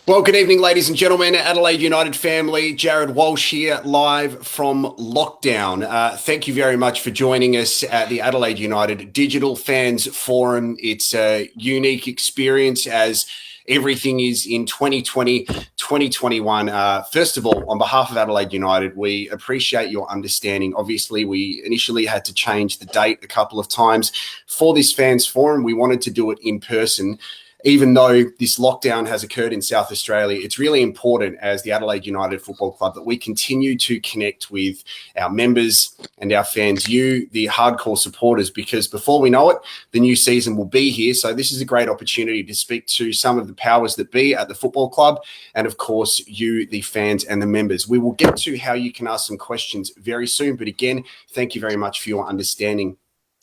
Well, good evening, ladies and gentlemen. Adelaide United family, Jared Walsh here, live from lockdown. Thank you very much for joining us at the Adelaide United Digital Fans Forum. It's a unique experience as everything is in 2020, 2021. First of all, on behalf of Adelaide United, we appreciate your understanding. Obviously, we initially had to change the date a couple of times for this fans forum. We wanted to do it in person. Even though this lockdown has occurred in South Australia, it's really important as the Adelaide United Football Club that we continue to connect with our members and our fans, you, the hardcore supporters, because before we know it, the new season will be here. So this is a great opportunity to speak to some of the powers that be at the football club and, of course, you, the fans and the members. We will get to how you can ask some questions very soon. But again, thank you very much for your understanding.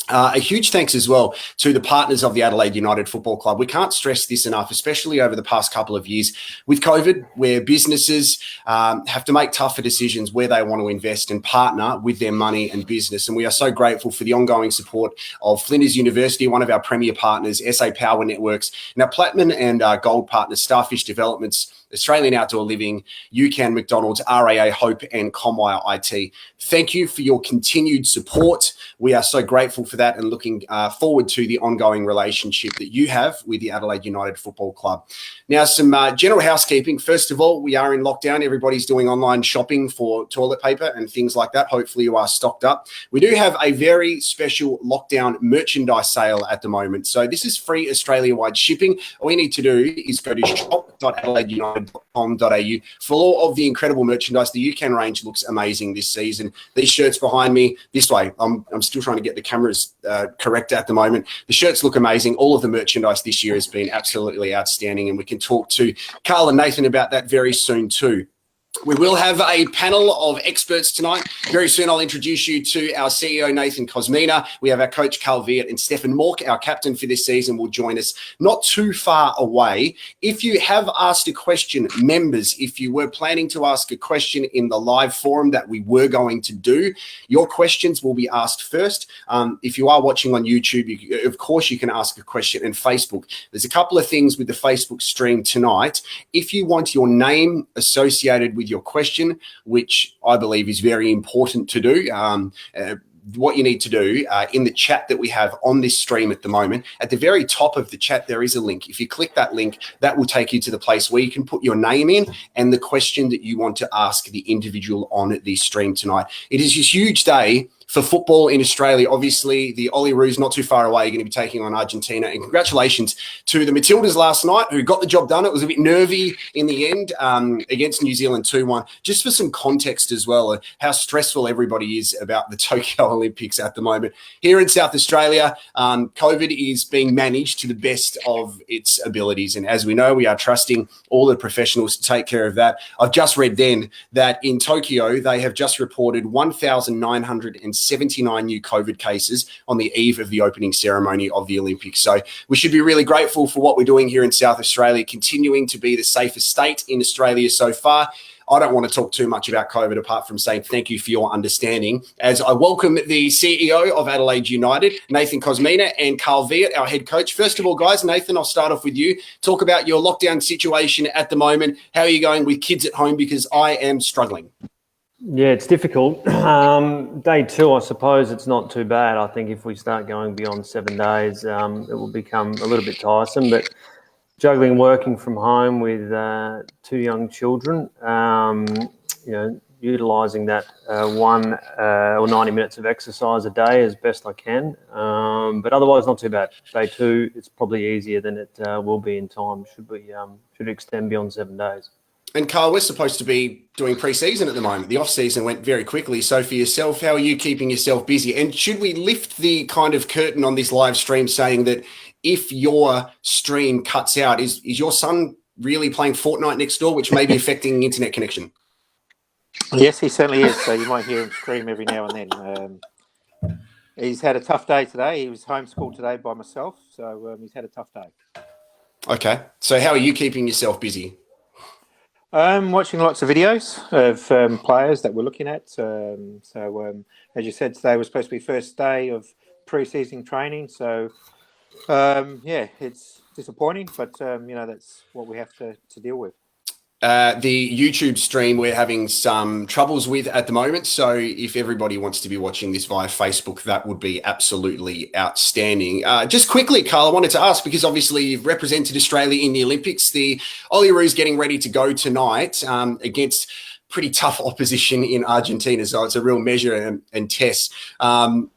A huge thanks as well to the partners of the Adelaide United Football Club. We can't stress this enough, especially over the past couple of years with COVID, where businesses have to make tougher decisions where they want to invest and partner with their money and business. And we are so grateful for the ongoing support of Flinders University, one of our premier partners, SA Power Networks, now Platinum and Gold partners, Starfish Developments, Australian Outdoor Living, UCAN, McDonald's, RAA, Hope and Comwire IT. Thank you for your continued support. We are so grateful for that and looking forward to the ongoing relationship that you have with the Adelaide United Football Club. Now, some general housekeeping. First of all, we are in lockdown. Everybody's doing online shopping for toilet paper and things like that. Hopefully you are stocked up. We do have a very special lockdown merchandise sale at the moment. So this is free Australia-wide shipping. All you need to do is go to shop.adelaideunited.com.au for all of the incredible merchandise. The UCAN range looks amazing this season. These shirts behind me, this way, I'm still trying to get the cameras correct at the moment. The shirts look amazing. All of the merchandise this year has been absolutely outstanding, and we can talk to Carl and Nathan about that very soon too. We will have a panel of experts tonight. Very soon, I'll introduce you to our CEO, Nathan Cosmina. We have our coach, Carl Viet, and Stefan Mork, our captain for this season, will join us not too far away. If you have asked a question, members, if you were planning to ask a question in the live forum that we were going to do, your questions will be asked first. If you are watching on YouTube, of course, you can ask a question. And Facebook, there's a couple of things with the Facebook stream tonight. If you want your name associated with your question, which I believe is very important to do, what you need to do in the chat that we have on this stream at the moment, at the very top of the chat, there is a link. If you click that link, that will take you to the place where you can put your name in and the question that you want to ask the individual on the stream tonight. It is a huge day for football in Australia. Obviously, the Olyroos not too far away are going to be taking on Argentina. And congratulations to the Matildas last night who got the job done. It was a bit nervy in the end against New Zealand 2-1. Just for some context as well, how stressful everybody is about the Tokyo Olympics at the moment. Here in South Australia, COVID is being managed to the best of its abilities. And as we know, we are trusting all the professionals to take care of that. I've just read then that in Tokyo, they have just reported 1,979 new COVID cases on the eve of the opening ceremony of the Olympics. So we should be really grateful for what we're doing here in South Australia, continuing to be the safest state in Australia so far. I don't want to talk too much about COVID apart from saying thank you for your understanding as I welcome the CEO of Adelaide United, Nathan Cosmina, and Carl Viet, our head coach. First of all, guys, Nathan, I'll start off with you. Talk about your lockdown situation at the moment. How are you going with kids at home? Because I am struggling. Yeah, it's difficult. Day 2, I suppose it's not too bad. I think if we start going beyond 7 days, it will become a little bit tiresome. But juggling working from home with 2 young children, utilising that 1 or 90 minutes of exercise a day as best I can. But otherwise, not too bad. Day 2, it's probably easier than it will be in time. Should extend beyond 7 days. And Carl, we're supposed to be doing pre-season at the moment. The off-season went very quickly. So for yourself, how are you keeping yourself busy? And should we lift the kind of curtain on this live stream saying that if your stream cuts out, is your son really playing Fortnite next door, which may be affecting internet connection? Yes, he certainly is. So you might hear him scream every now and then. He's had a tough day today. He was homeschooled today by myself. So he's had a tough day. Okay. So how are you keeping yourself busy? Watching lots of videos of players that we're looking at. As you said, today was supposed to be first day of pre-season training. So, it's disappointing, but, that's what we have to deal with. The YouTube stream we're having some troubles with at the moment. So if everybody wants to be watching this via Facebook, that would be absolutely outstanding. Just quickly, Carl, I wanted to ask, because obviously you've represented Australia in the Olympics. The Olyroos getting ready to go tonight against pretty tough opposition in Argentina. So it's a real measure and test. How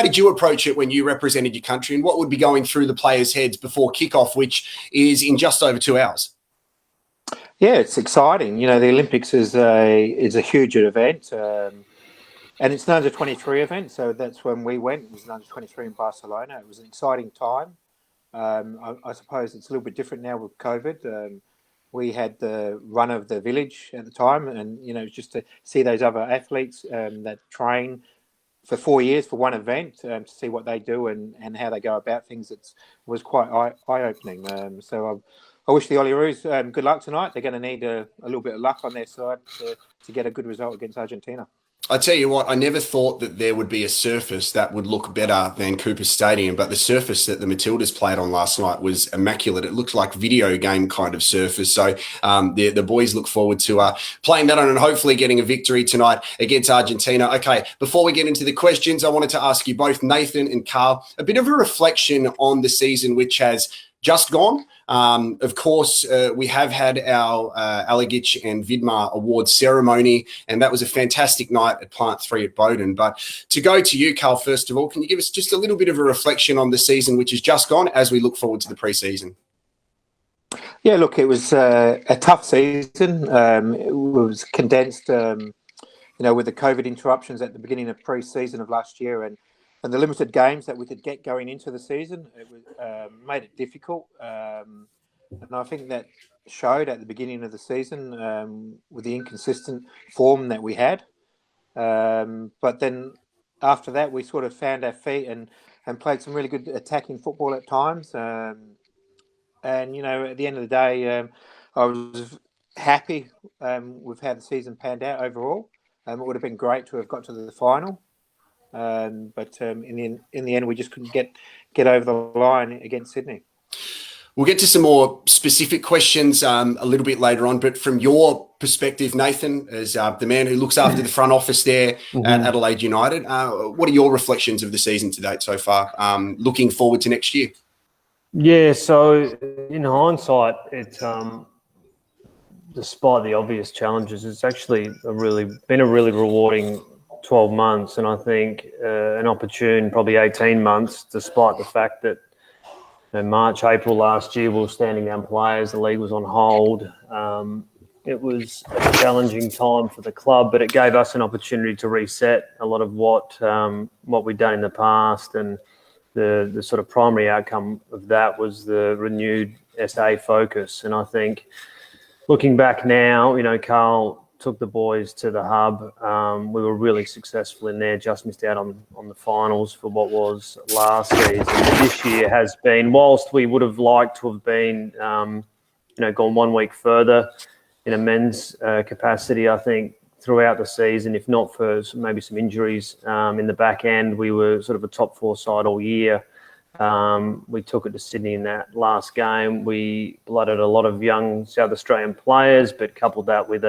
did you approach it when you represented your country, and what would be going through the players' heads before kickoff, which is in just over 2 hours? Yeah, it's exciting. You know, the Olympics is a huge event, and it's an under-23 event. So that's when we went. It was an under-23 in Barcelona. It was an exciting time. I suppose it's a little bit different now with COVID. We had the run of the village at the time, and you know, just to see those other athletes that train for 4 years for one event, to see what they do and how they go about things, was quite eye-opening. So I wish the Olyroos good luck tonight. They're going to need a little bit of luck on their side to get a good result against Argentina. I tell you what, I never thought that there would be a surface that would look better than Cooper Stadium, but the surface that the Matildas played on last night was immaculate. It looked like video game kind of surface. So the boys look forward to playing that on and hopefully getting a victory tonight against Argentina. Okay, before we get into the questions, I wanted to ask you both, Nathan and Carl, a bit of a reflection on the season which has just gone. Of course, we have had our Alagich and Vidmar award ceremony, and that was a fantastic night at Plant 3 at Bowden. But to go to you, Carl, first of all, can you give us just a little bit of a reflection on the season which has just gone as we look forward to the pre-season? Yeah, look, it was a tough season. It was condensed, with the COVID interruptions at the beginning of pre-season of last year, and the limited games that we could get going into the season. It was, made it difficult. And I think that showed at the beginning of the season with the inconsistent form that we had. But then after that, we sort of found our feet and played some really good attacking football at times. And, you know, at the end of the day, I was happy with how the season panned out overall. It would have been great to have got to the final. But in the end, we just couldn't get over the line against Sydney. We'll get to some more specific questions a little bit later on, but from your perspective, Nathan, as the man who looks after the front office there at Adelaide United, what are your reflections of the season to date so far, looking forward to next year? Yeah, so in hindsight, it's despite the obvious challenges, it's actually been a really rewarding 12 months, and I think an opportune probably 18 months, despite the fact that March, April last year we were standing down players, the league was on hold. It was a challenging time for the club, but it gave us an opportunity to reset a lot of what we'd done in the past, and the sort of primary outcome of that was the renewed SA focus. And I think looking back now, you know, Carl took the boys to the hub. We were really successful in there, just missed out on the finals for what was last season. This year has been, whilst we would have liked to have been, gone 1 week further in a men's capacity, I think throughout the season, if not for maybe some injuries in the back end, we were sort of a top 4 side all year. We took it to Sydney in that last game. We blooded a lot of young South Australian players, but coupled that with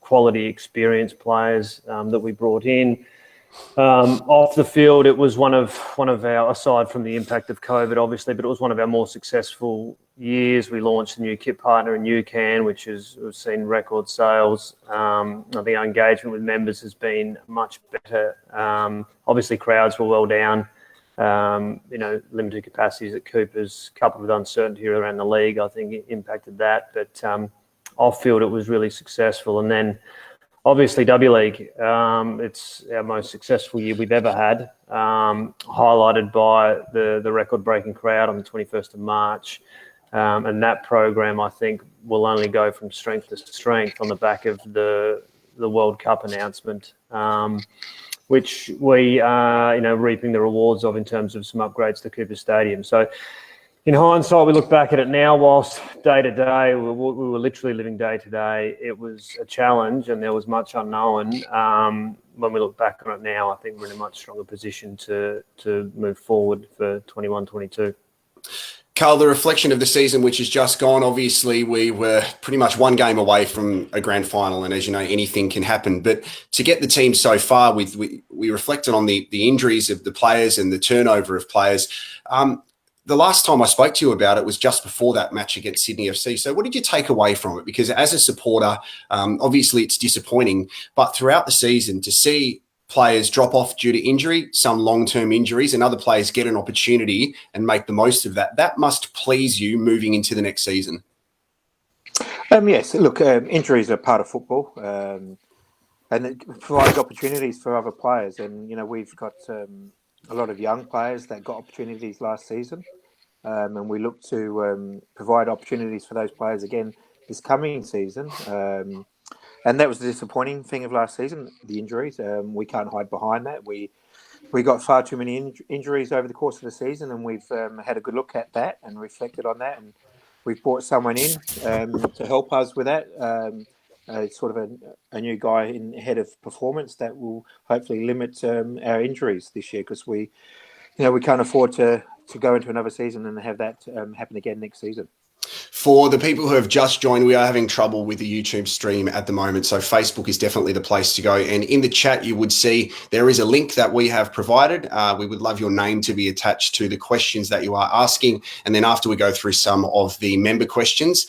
quality experienced players that we brought in. Off the field, it was one of our, aside from the impact of COVID, obviously, but it was one of our more successful years. We launched a new kit partner in UCAN, which has seen record sales. I think our engagement with members has been much better. Obviously, crowds were well down. Limited capacities at Coopers, coupled with uncertainty around the league, I think it impacted that. But off field, it was really successful. And then obviously W League, it's our most successful year we've ever had, highlighted by the record-breaking crowd on the 21st of March. And that program, I think, will only go from strength to strength on the back of the World Cup announcement, which we are, reaping the rewards of in terms of some upgrades to Cooper Stadium. So in hindsight, we look back at it now, whilst day to day, we were literally living day to day. It was a challenge and there was much unknown. When we look back on it now, I think we're in a much stronger position to move forward for 21-22. Carl, the reflection of the season which has just gone, obviously we were pretty much one game away from a grand final, and as you know, anything can happen. But to get the team so far, we reflected on the injuries of the players and the turnover of players. The last time I spoke to you about it was just before that match against Sydney FC. So what did you take away from it? Because as a supporter, obviously it's disappointing, but throughout the season to see players drop off due to injury, some long-term injuries, and other players get an opportunity and make the most of that, that must please you moving into the next season. Yes, look, injuries are part of football, and it provides opportunities for other players. And, you know, we've got a lot of young players that got opportunities last season, and we look to provide opportunities for those players again this coming season. And that was the disappointing thing of last season, the injuries. We can't hide behind that. We got far too many injuries over the course of the season, and we've had a good look at that and reflected on that. And we've brought someone in to help us with that, sort of a new guy in head of performance that will hopefully limit our injuries this year, because we can't afford to go into another season and have that happen again next season. For the people who have just joined, we are having trouble with the YouTube stream at the moment, so Facebook is definitely the place to go. And in the chat, you would see there is a link that we have provided. We would love your name to be attached to the questions that you are asking. And then after we go through some of the member questions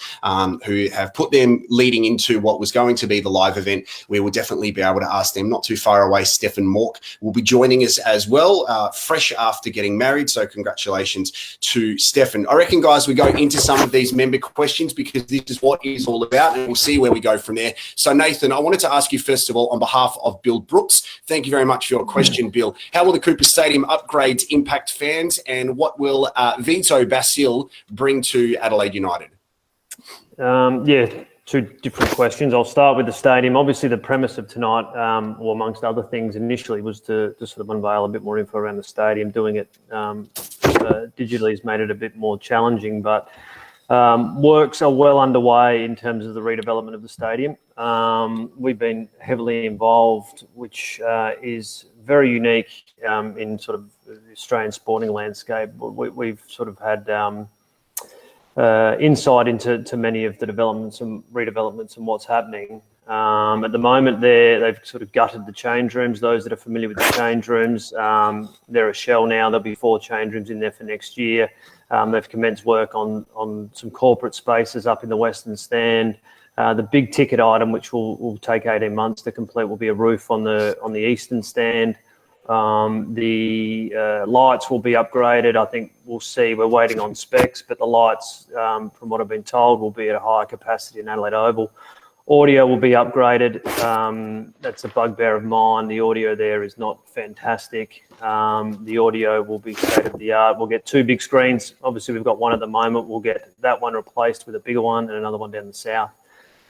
who have put them leading into what was going to be the live event, we will definitely be able to ask them. Not too far away, Stefan Mork will be joining us as well, fresh after getting married. So congratulations to Stefan. I reckon, guys, we go into some of these member questions because this is what it's all about, and we'll see where we go from there. So Nathan, I wanted to ask you first of all, on behalf of Bill Brooks, thank you very much for your question, Bill. How will the Cooper Stadium upgrades impact fans, and what will Vito Basile bring to Adelaide United? Two different questions. I'll start with the stadium. Obviously, the premise of tonight, or amongst other things initially, was to sort of unveil a bit more info around the stadium. Doing it digitally has made it a bit more challenging, but works are well underway in terms of the redevelopment of the stadium. We've been heavily involved, which is very unique in sort of the Australian sporting landscape. We've sort of had insight into many of the developments and redevelopments and what's happening. At the moment, they've sort of gutted the change rooms. Those that are familiar with the change rooms, they're a shell now. There'll be 4 change rooms in there for next year. They've commenced work on some corporate spaces up in the Western Stand. The big ticket item, which will take 18 months to complete, will be a roof on the Eastern Stand. The lights will be upgraded. I think we'll see. We're waiting on specs, but the lights, from what I've been told, will be at a higher capacity in Adelaide Oval. Audio will be upgraded. That's a bugbear of mine. The audio there is not fantastic. The audio will be state of the art. We'll get 2 big screens. Obviously, we've got one at the moment. We'll get that one replaced with a bigger one and another one down the south.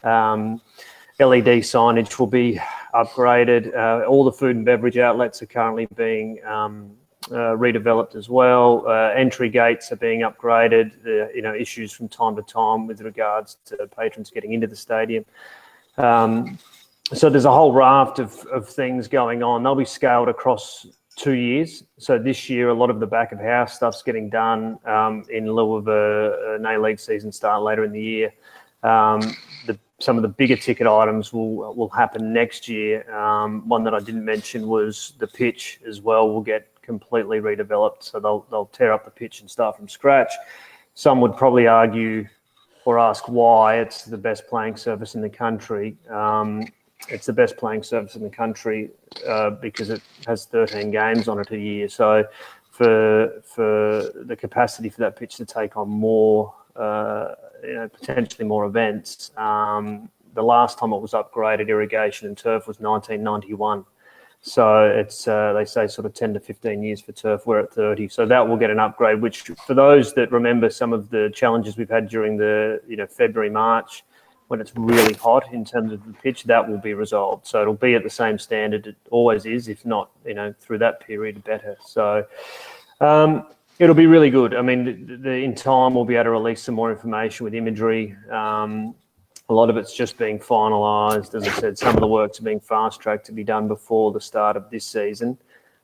LED signage will be upgraded. All the food and beverage outlets are currently being redeveloped as well. Entry gates are being upgraded. Issues from time to time with regards to patrons getting into the stadium. So there's a whole raft of things going on. They'll be scaled across 2 years. So this year, a lot of the back of house stuff's getting done in lieu of an A-League season start later in the year. Some of the bigger ticket items will happen next year. One that I didn't mention was the pitch as well will get completely redeveloped. So they'll tear up the pitch and start from scratch. Some would probably argue or ask why it's the best playing surface in the country. It's the best playing surface in the country because it has 13 games on it a year. So for the capacity for that pitch to take on more, potentially more events. The last time it was upgraded, irrigation and turf, was 1991. So it's they say sort of 10 to 15 years for turf. We're at 30, so that will get an upgrade. Which, for those that remember some of the challenges we've had during the February, March, when it's really hot in terms of the pitch, that will be resolved. So it'll be at the same standard it always is, if not through that period better. So. It'll be really good. I mean, in time, we'll be able to release some more information with imagery. A lot of it's just being finalised. As I said, some of the works are being fast-tracked to be done before the start of this season.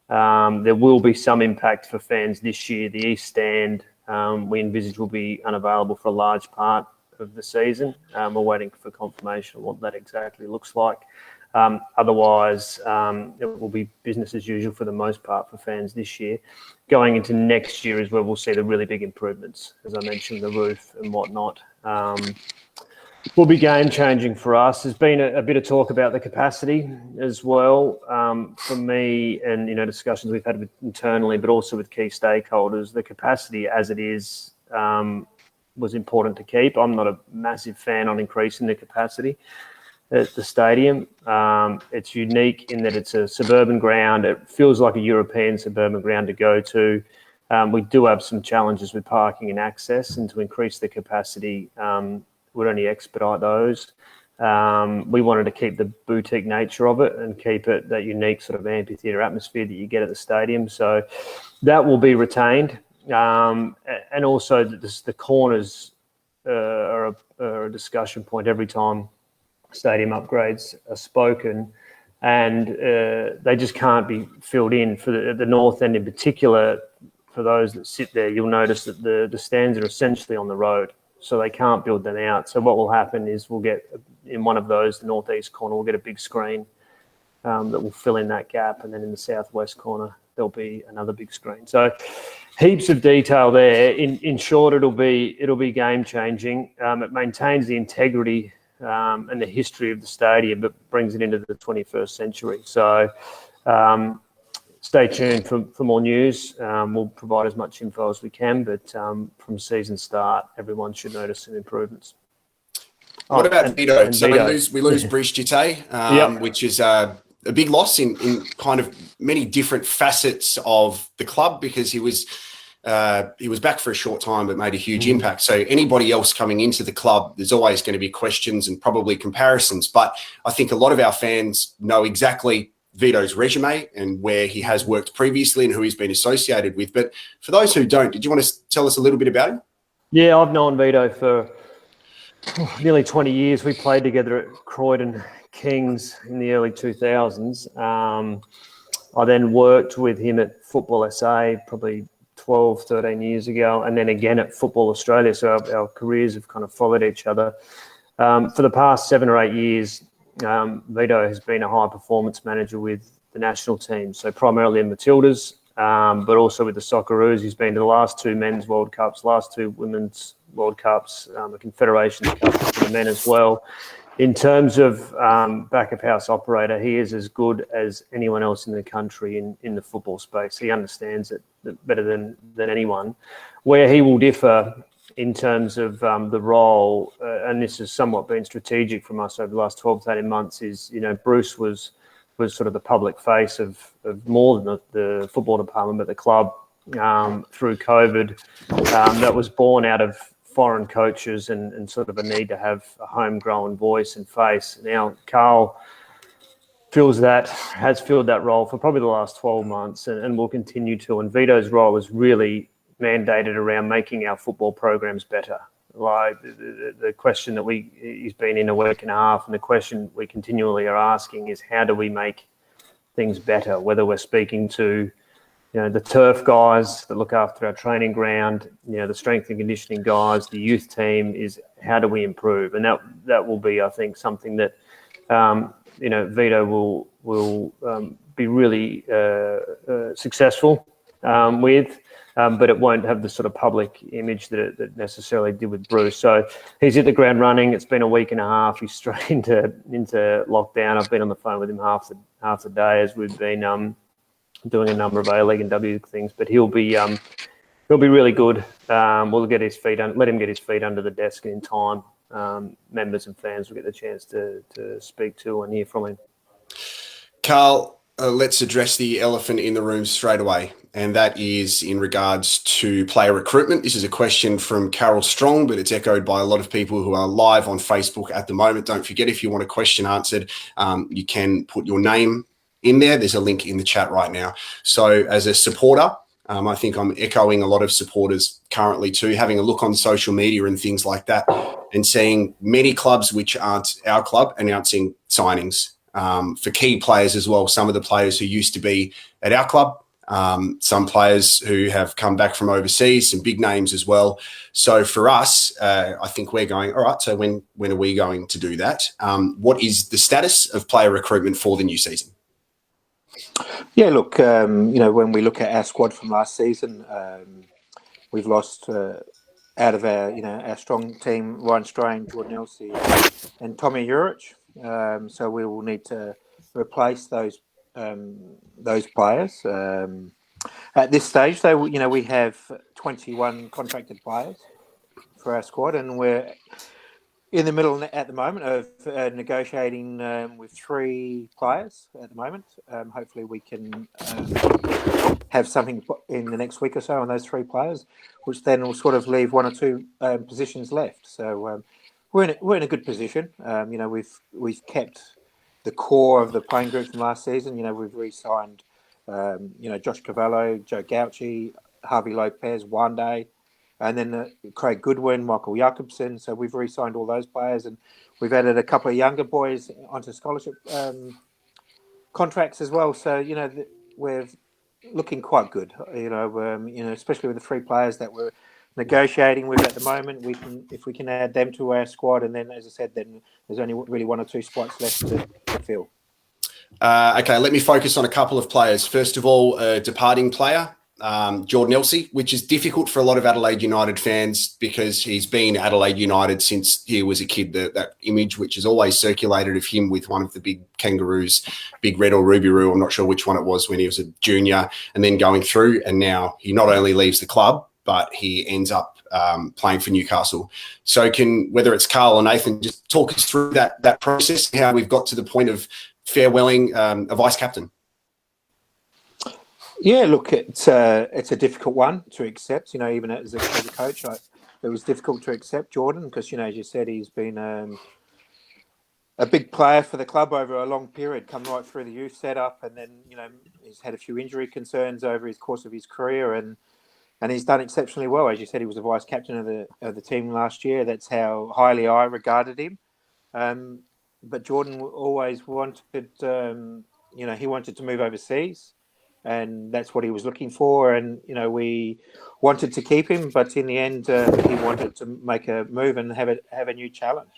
There will be some impact for fans this year. The East Stand we envisage will be unavailable for a large part of the season. We're waiting for confirmation of what that exactly looks like. Otherwise, it will be business as usual for the most part for fans this year. Going into next year is where we'll see the really big improvements. As I mentioned, the roof and whatnot will be game-changing for us. There's been a bit of talk about the capacity as well. For me, and discussions we've had internally, but also with key stakeholders, the capacity as it is was important to keep. I'm not a massive fan on increasing the capacity at the stadium. It's unique in that it's a suburban ground. It feels like a European suburban ground to go to. We do have some challenges with parking and access, and to increase the capacity would only expedite those. We wanted to keep the boutique nature of it and keep it that unique sort of amphitheatre atmosphere that you get at the stadium. So that will be retained. And also the corners are a discussion point every time stadium upgrades are spoken, and they just can't be filled in. For the north end in particular, for those that sit there, you'll notice that the stands are essentially on the road, so they can't build them out. So what will happen is we'll get, in one of those, the northeast corner, we'll get a big screen that will fill in that gap, and then in the southwest corner there'll be another big screen. So heaps of detail there. In short, it'll be game changing. It maintains the integrity and the history of the stadium, but brings it into the 21st century. So stay tuned for more news. We'll provide as much info as we can, but from season start, everyone should notice some improvements. What about Vito? So Vito. we lose Berisha, which is a big loss in kind of many different facets of the club, because he was back for a short time but made a huge impact. So anybody else coming into the club, there's always going to be questions and probably comparisons. But I think a lot of our fans know exactly Vito's resume and where he has worked previously and who he's been associated with. But for those who don't, did you want to tell us a little bit about him? Yeah, I've known Vito for nearly 20 years. We played together at Croydon Kings in the early 2000s. I then worked with him at Football SA probably 12, 13 years ago, and then again at Football Australia. So our careers have kind of followed each other. For the past 7 or 8 years, Vito has been a high performance manager with the national team. So primarily in Matildas, but also with the Socceroos. He's been to the last 2 men's World Cups, last 2 women's World Cups, the Confederations Cup for the men as well. In terms of back-of house operator, he is as good as anyone else in the country in the football space. He understands it better than anyone. Where he will differ in terms of the role, and this has somewhat been strategic from us over the last 12 to 18 months, is, Bruce was sort of the public face of more than the football department, but the club through COVID. That was born out of foreign coaches and sort of a need to have a homegrown voice and face. Now, Carole has filled that role for probably the last 12 months and will continue to. And Vito's role is really mandated around making our football programs better. Like the question that he's been in a week and a half, and the question we continually are asking is, how do we make things better? Whether we're speaking to the turf guys that look after our training ground, the strength and conditioning guys, the youth team, is how do we improve? And that will be, I think, something that Vito will be really successful with, but it won't have the sort of public image that it necessarily did with Bruce. So he's hit the ground running. It's been a week and a half. He's straight into lockdown. I've been on the phone with him half the day as we've been doing a number of A-League and W things, but he'll be really good. We'll let him get his feet under the desk, and in time, members and fans will get the chance to speak to and hear from him. Carl, let's address the elephant in the room straight away, and that is in regards to player recruitment. This is a question from Carole Strong, but it's echoed by a lot of people who are live on Facebook at the moment. Don't forget, if you want a question answered, you can put your name in there. There's a link in the chat right now. So as a supporter, I think I'm echoing a lot of supporters currently too, having a look on social media and things like that, and seeing many clubs which aren't our club announcing signings for key players as well. Some of the players who used to be at our club some players who have come back from overseas, some big names as well. So for us, I think we're going, all right, so when are we going to do that? What is the status of player recruitment for the new season? Yeah, look, when we look at our squad from last season, we've lost out of our strong team, Ryan Strain, Jordan Elsey, and Tommy Juric. So we will need to replace those players. At this stage, though, we have 21 contracted players for our squad, and we're in the middle at the moment of negotiating with 3 players at the moment. Hopefully we can have something in the next week or so on those 3 players, which then will sort of leave 1 or 2 positions left. So we're in a good position. We've kept the core of the playing group from last season. We've re-signed Josh Cavallo, Joe Gauci, Harvey Lopez, Wande, and then Craig Goodwin, Michael Jacobson. So we've re-signed all those players, and we've added a couple of younger boys onto scholarship contracts as well. So we're looking quite good. Especially with the 3 players that we're negotiating with at the moment. If we can add them to our squad, and then, as I said, then there's only really 1 or 2 spots left to fill. Okay, let me focus on a couple of players. First of all, a departing player, Jordan Elsey, which is difficult for a lot of Adelaide United fans because he's been Adelaide United since he was a kid. That image which is always circulated of him with one of the big kangaroos, Big Red or Ruby Roo, I'm not sure which one it was when he was a junior, and then going through, and now he not only leaves the club, but he ends up playing for Newcastle. So whether it's Carl or Nathan, just talk us through that process, how we've got to the point of farewelling a vice captain. Yeah, look, it's a difficult one to accept. Even as a coach, it was difficult to accept Jordan because, as you said, he's been a big player for the club over a long period, come right through the youth setup, and then he's had a few injury concerns over his course of his career, and he's done exceptionally well. As you said, he was the vice captain of the team last year. That's how highly I regarded him. But Jordan always wanted, he wanted to move overseas, and that's what he was looking for. And we wanted to keep him, but in the end, he wanted to make a move and have a new challenge.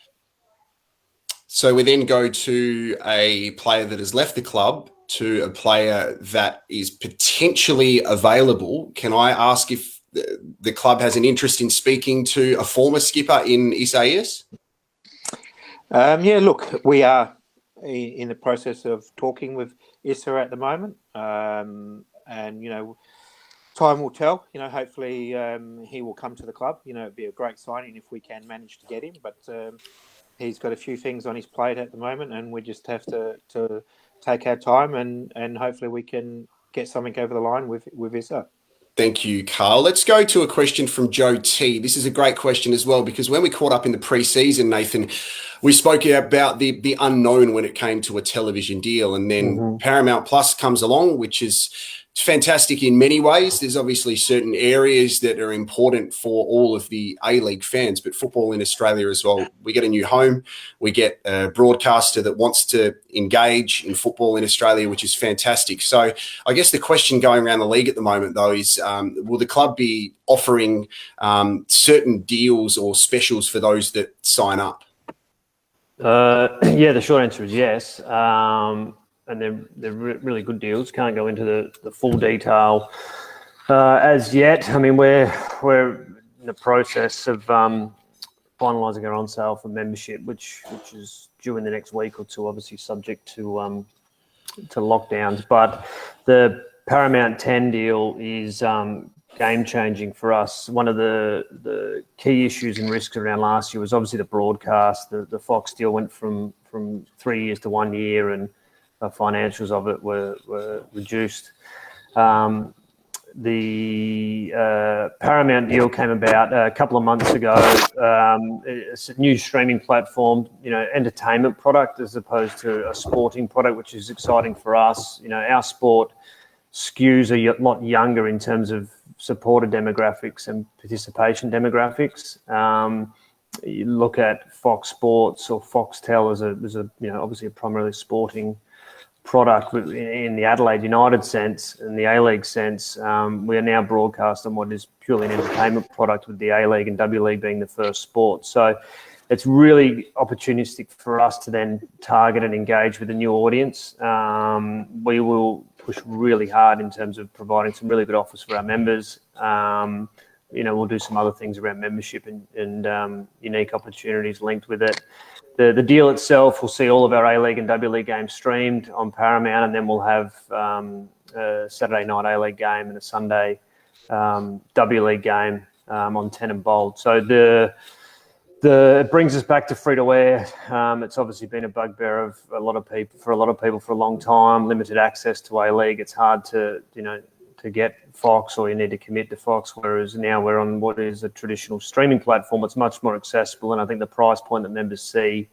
So we then go to a player that has left the club to a player that is potentially available. Can I ask if the club has an interest in speaking to a former skipper in Isaias? Yeah, look, we are in the process of talking with Issa at the moment, and time will tell. Hopefully he will come to the club. It'd be a great signing if we can manage to get him, but he's got a few things on his plate at the moment, and we just have to take our time and hopefully we can get something over the line with Issa. Thank you, Carl. Let's go to a question from Joe T. This is a great question as well, because when we caught up in the pre-season, Nathan, we spoke about the unknown when it came to a television deal. And then Paramount Plus comes along, which is fantastic in many ways. There's obviously certain areas that are important for all of the A-League fans, but football in Australia as well. We get a new home. We get a broadcaster that wants to engage in football in Australia, which is fantastic. So I guess the question going around the league at the moment, though, is will the club be offering certain deals or specials for those that sign up? Yeah, the short answer is yes. And they're really good deals. Can't go into the full detail as yet. I mean, we're in the process of finalising our on sale for membership, which is due in the next week or two, obviously subject to lockdowns. But the Paramount 10 deal is game changing for us. One of the key issues and risks around last year was obviously the broadcast. The Fox deal went from 3 years to 1 year, and the financials of it were reduced. The Paramount deal came about a couple of months ago. It's a new streaming platform, entertainment product as opposed to a sporting product, which is exciting for us. Our sport skews a lot younger in terms of supporter demographics and participation demographics. You look at Fox Sports or Foxtel as a obviously a primarily sporting product in the Adelaide United sense and the A-League sense. We are now broadcast on what is purely an entertainment product, with the A-League and W-League being the first sport. So it's really opportunistic for us to then target and engage with a new audience. We will push really hard in terms of providing some really good offers for our members. We'll do some other things around membership and unique opportunities linked with it. The deal itself will see all of our A-League and W-League games streamed on Paramount, and then we'll have a Saturday night A-League game and a Sunday W-League game on 10 and Bold. So it brings us back to free-to-air. It's obviously been a bugbear of a lot of people for a long time. Limited access to A-League. It's hard to get Fox, or you need to commit to Fox, whereas now we're on what is a traditional streaming platform. It's much more accessible, and I think the price point that members see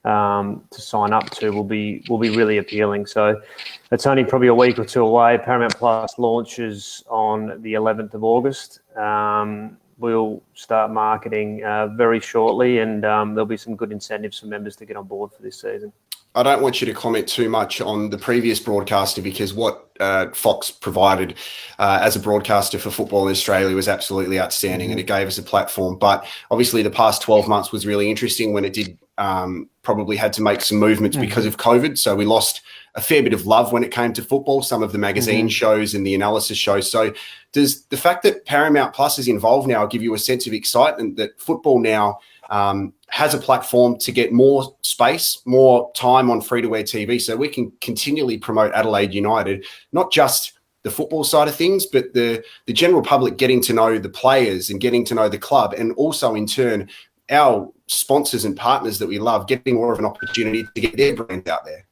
to sign up to will be really appealing. So it's only probably a week or two away. Paramount Plus launches on the 11th of August. We'll start marketing very shortly, and there'll be some good incentives for members to get on board for this season. I don't want you to comment too much on the previous broadcaster, because what Fox provided as a broadcaster for football in Australia was absolutely outstanding, and it gave us a platform. But obviously the past 12 months was really interesting when it did probably had to make some movements because of COVID. So we lost a fair bit of love when it came to football, some of the magazine shows and the analysis shows. So does the fact that Paramount Plus is involved now give you a sense of excitement that football now has a platform to get more space, more time on free-to-air TV, so we can continually promote Adelaide United, not just the football side of things, but the general public getting to know the players and getting to know the club, and also in turn our sponsors and partners that we love getting more of an opportunity to get their brand out there?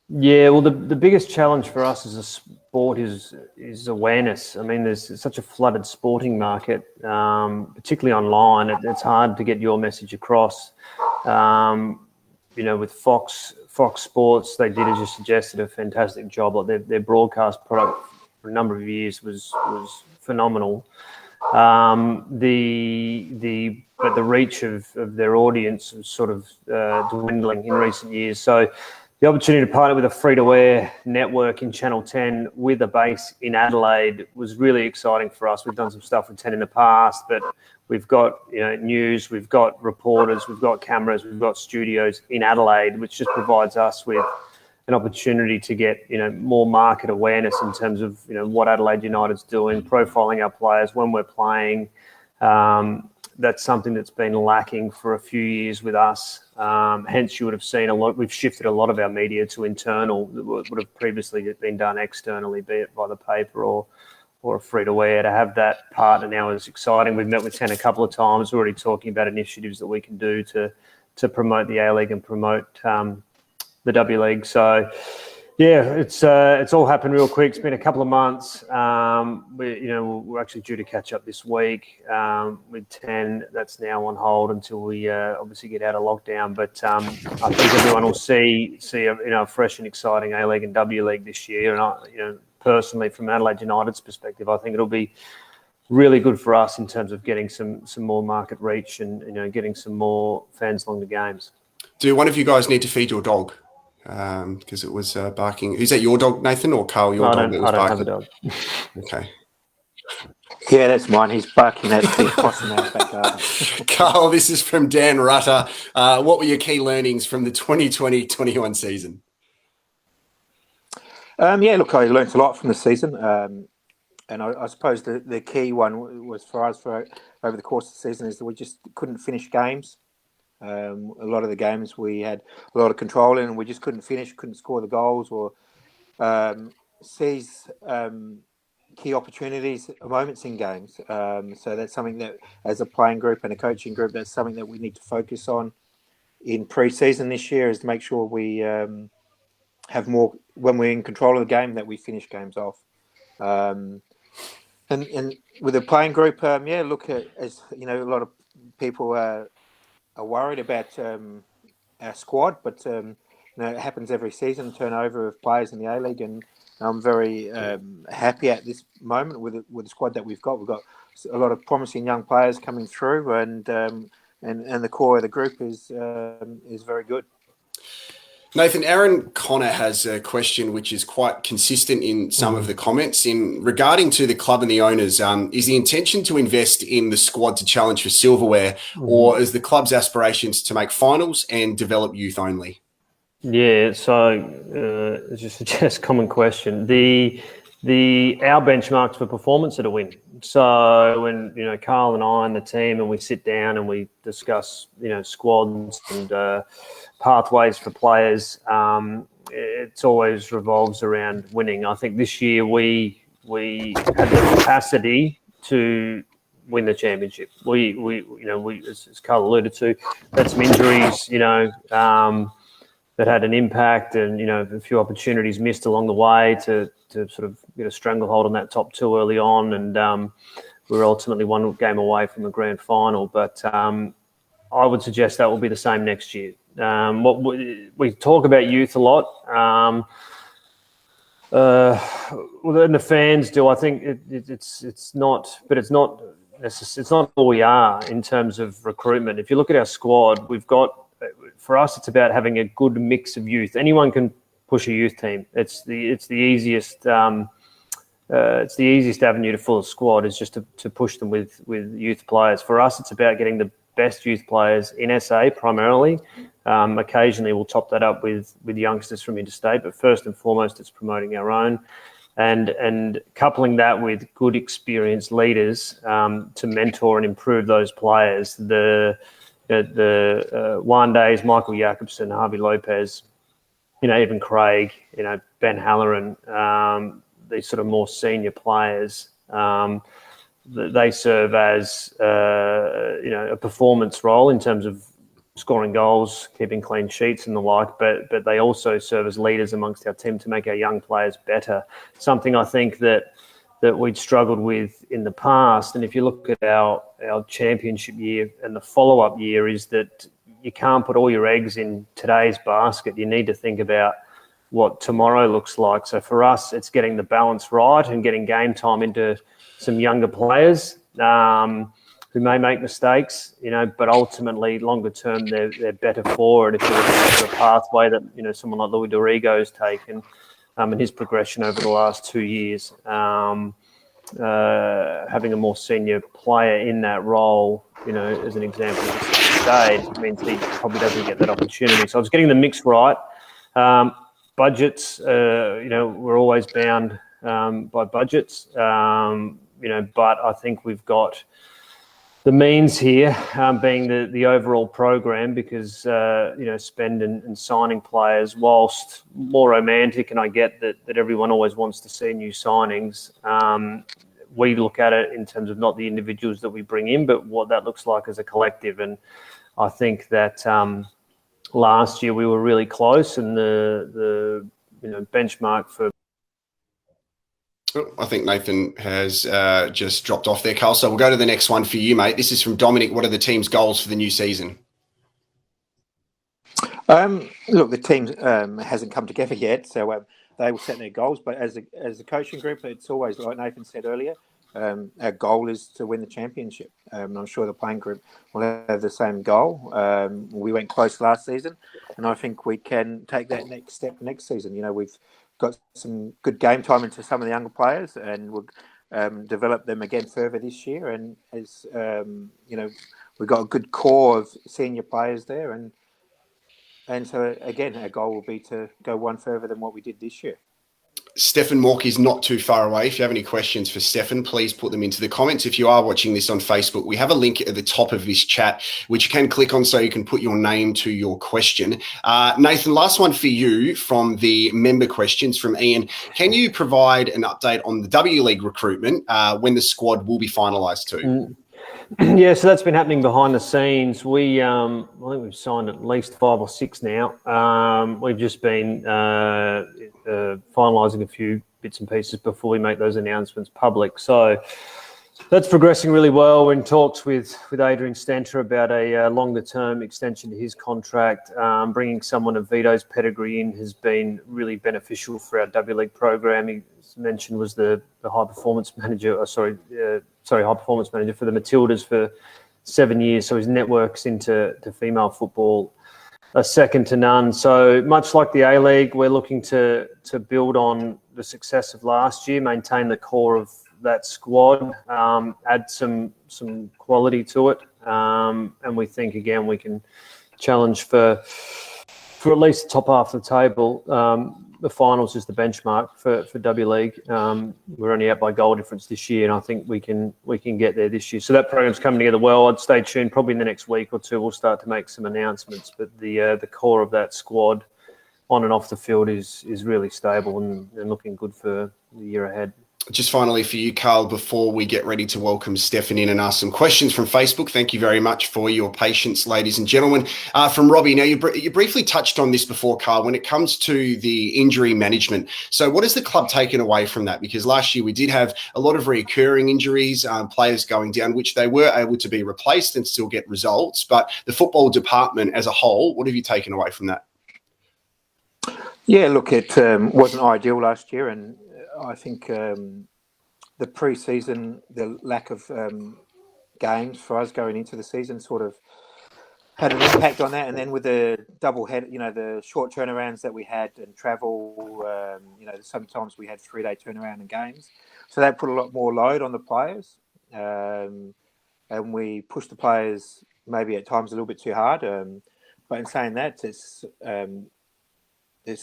Yeah, well, the biggest challenge for us as a sport is awareness. I mean, there's such a flooded sporting market, particularly online. It's hard to get your message across. With Fox Sports, they did, as you suggested, a fantastic job. Like their broadcast product for a number of years was phenomenal. But the reach of their audience was sort of dwindling in recent years. So the opportunity to partner with a free-to-air network in Channel 10 with a base in Adelaide was really exciting for us. We've done some stuff with 10 in the past, but we've got news, we've got reporters, we've got cameras, we've got studios in Adelaide, which just provides us with an opportunity to get more market awareness in terms of what Adelaide United's doing, profiling our players when we're playing. That's something that's been lacking for a few years with us. Hence, you would have seen we've shifted a lot of our media to internal that would have previously been done externally, be it by the paper or a free-to-air. To have that partner now is exciting. We've met with 10 a couple of times. We're already talking about initiatives that we can do to promote the A-League and promote the W-League. So, yeah, it's all happened real quick. It's been a couple of months. We're actually due to catch up this week with 10. That's now on hold until we obviously get out of lockdown. But I think everyone will see a fresh and exciting A-League and W-League this year. And personally, from Adelaide United's perspective, I think it'll be really good for us in terms of getting some more market reach and getting some more fans along the games. Do one of you guys need to feed your dog? Because it was barking. Is that your dog, Nathan, or Carl, your dog that was barking? I don't have a dog. Okay. Yeah, that's mine. He's barking at the possum out back garden. Carl, this is from Dan Rutter. What were your key learnings from the 2020-21 season? I learned a lot from the season. And I suppose the key one was for us over the course of the season is that we just couldn't finish games. A lot of the games we had a lot of control in, and we just couldn't score the goals or seize key opportunities, moments in games. So that's something that, as a playing group and a coaching group, that's something that we need to focus on in pre-season this year, is to make sure we have more, when we're in control of the game, that we finish games off. And with the playing group, as you know, a lot of people are worried about our squad, but it happens every season, turnover of players in the A-League, and I'm very happy at this moment with the squad that we've got. We've got a lot of promising young players coming through, and the core of the group is very good. Nathan, Aaron Connor has a question which is quite consistent in some of the comments. In regarding to the club and the owners, is the intention to invest in the squad to challenge for silverware, or is the club's aspirations to make finals and develop youth only? Yeah, so it's just a common question. Our benchmarks for performance are to win. So when Carl and I and the team and we sit down and we discuss squads and pathways for players, it always revolves around winning. I think this year we had the capacity to win the championship. We as Carl alluded to, had some injuries, that had an impact, and a few opportunities missed along the way to sort of get a stranglehold on that top two early on, and we were ultimately one game away from a grand final. But I would suggest that will be the same next year. What we talk about youth a lot, and the fans do. I think it's not, but it's not all we are in terms of recruitment. If you look at our squad, we've got. For us, it's about having a good mix of youth. Anyone can push a youth team. It's the easiest avenue to fill a squad is just to push them with youth players. For us, it's about getting the best youth players in SA primarily. Occasionally, we'll top that up with youngsters from interstate, but first and foremost, it's promoting our own, and coupling that with good experienced leaders to mentor and improve those players. The Wandays, Michael Jacobson, Harvey Lopez, even Craig, Ben Halloran, these sort of more senior players, they serve as a performance role in terms of scoring goals, keeping clean sheets and the like, but they also serve as leaders amongst our team to make our young players better. Something I think that we'd struggled with in the past, and if you look at our championship year and the follow-up year, is that you can't put all your eggs in today's basket. You need to think about what tomorrow looks like. So for us, it's getting the balance right and getting game time into some younger players who may make mistakes, but ultimately longer term they're better for it. If you look at the pathway that someone like Louis Dorigo's taken. And his progression over the last 2 years, having a more senior player in that role, as an example, today means he probably doesn't get that opportunity. So it's getting the mix right. Budgets, we're always bound by budgets, but I think we've got the means here, being the overall program, because spend and signing players, whilst more romantic, and I get that everyone always wants to see new signings, we look at it in terms of not the individuals that we bring in, but what that looks like as a collective. And I think that last year we were really close, and the benchmark for. I think Nathan has just dropped off there, Carl. So we'll go to the next one for you, mate. This is from Domenic. What are the team's goals for the new season? Look, the team hasn't come together yet, so they will set their goals. But as a coaching group, it's always, like Nathan said earlier, our goal is to win the championship. I'm sure the playing group will have the same goal. We went close last season, and I think we can take that next step next season. We've got some good game time into some of the younger players, and we'll develop them again further this year. And as we've got a good core of senior players there, and so again, our goal will be to go one further than what we did this year. Stefan Mork is not too far away. If you have any questions for Stefan, please put them into the comments. If you are watching this on Facebook, we have a link at the top of this chat, which you can click on so you can put your name to your question. Nathan, last one for you from the member questions from Ian. Can you provide an update on the W League recruitment, when the squad will be finalised too? Yeah, so that's been happening behind the scenes. I think we've signed at least 5 or 6 now. We've just been finalising a few bits and pieces before we make those announcements public. So that's progressing really well. We're in talks with Adrian Stanter about a longer-term extension to his contract. Bringing someone of Vito's pedigree in has been really beneficial for our W League program. He mentioned was the high-performance manager, high-performance manager for the Matildas for 7 years. So his networks into female football second to none. So much like the A-League, we're looking to build on the success of last year, maintain the core of that squad, add some quality to it, and we think again we can challenge for at least the top half of the table. The finals is the benchmark for W League. We're only out by goal difference this year, and I think we can get there this year. So that program's coming together well. I'd stay tuned. Probably in the next week or two, we'll start to make some announcements. But the core of that squad, on and off the field, is really stable and looking good for the year ahead. Just finally for you, Carl, before we get ready to welcome Stefan in and ask some questions from Facebook, thank you very much for your patience, ladies and gentlemen. From Robby, now you briefly touched on this before, Carl, when it comes to the injury management. So what has the club taken away from that? Because last year we did have a lot of recurring injuries, players going down, which they were able to be replaced and still get results. But the football department as a whole, what have you taken away from that? Yeah, look, it wasn't ideal last year, and I think the pre-season, the lack of games for us going into the season sort of had an impact on that. And then with the double head, the short turnarounds that we had and travel, sometimes we had 3-day turnaround in games. So that put a lot more load on the players. And we pushed the players maybe at times a little bit too hard. But in saying that, it's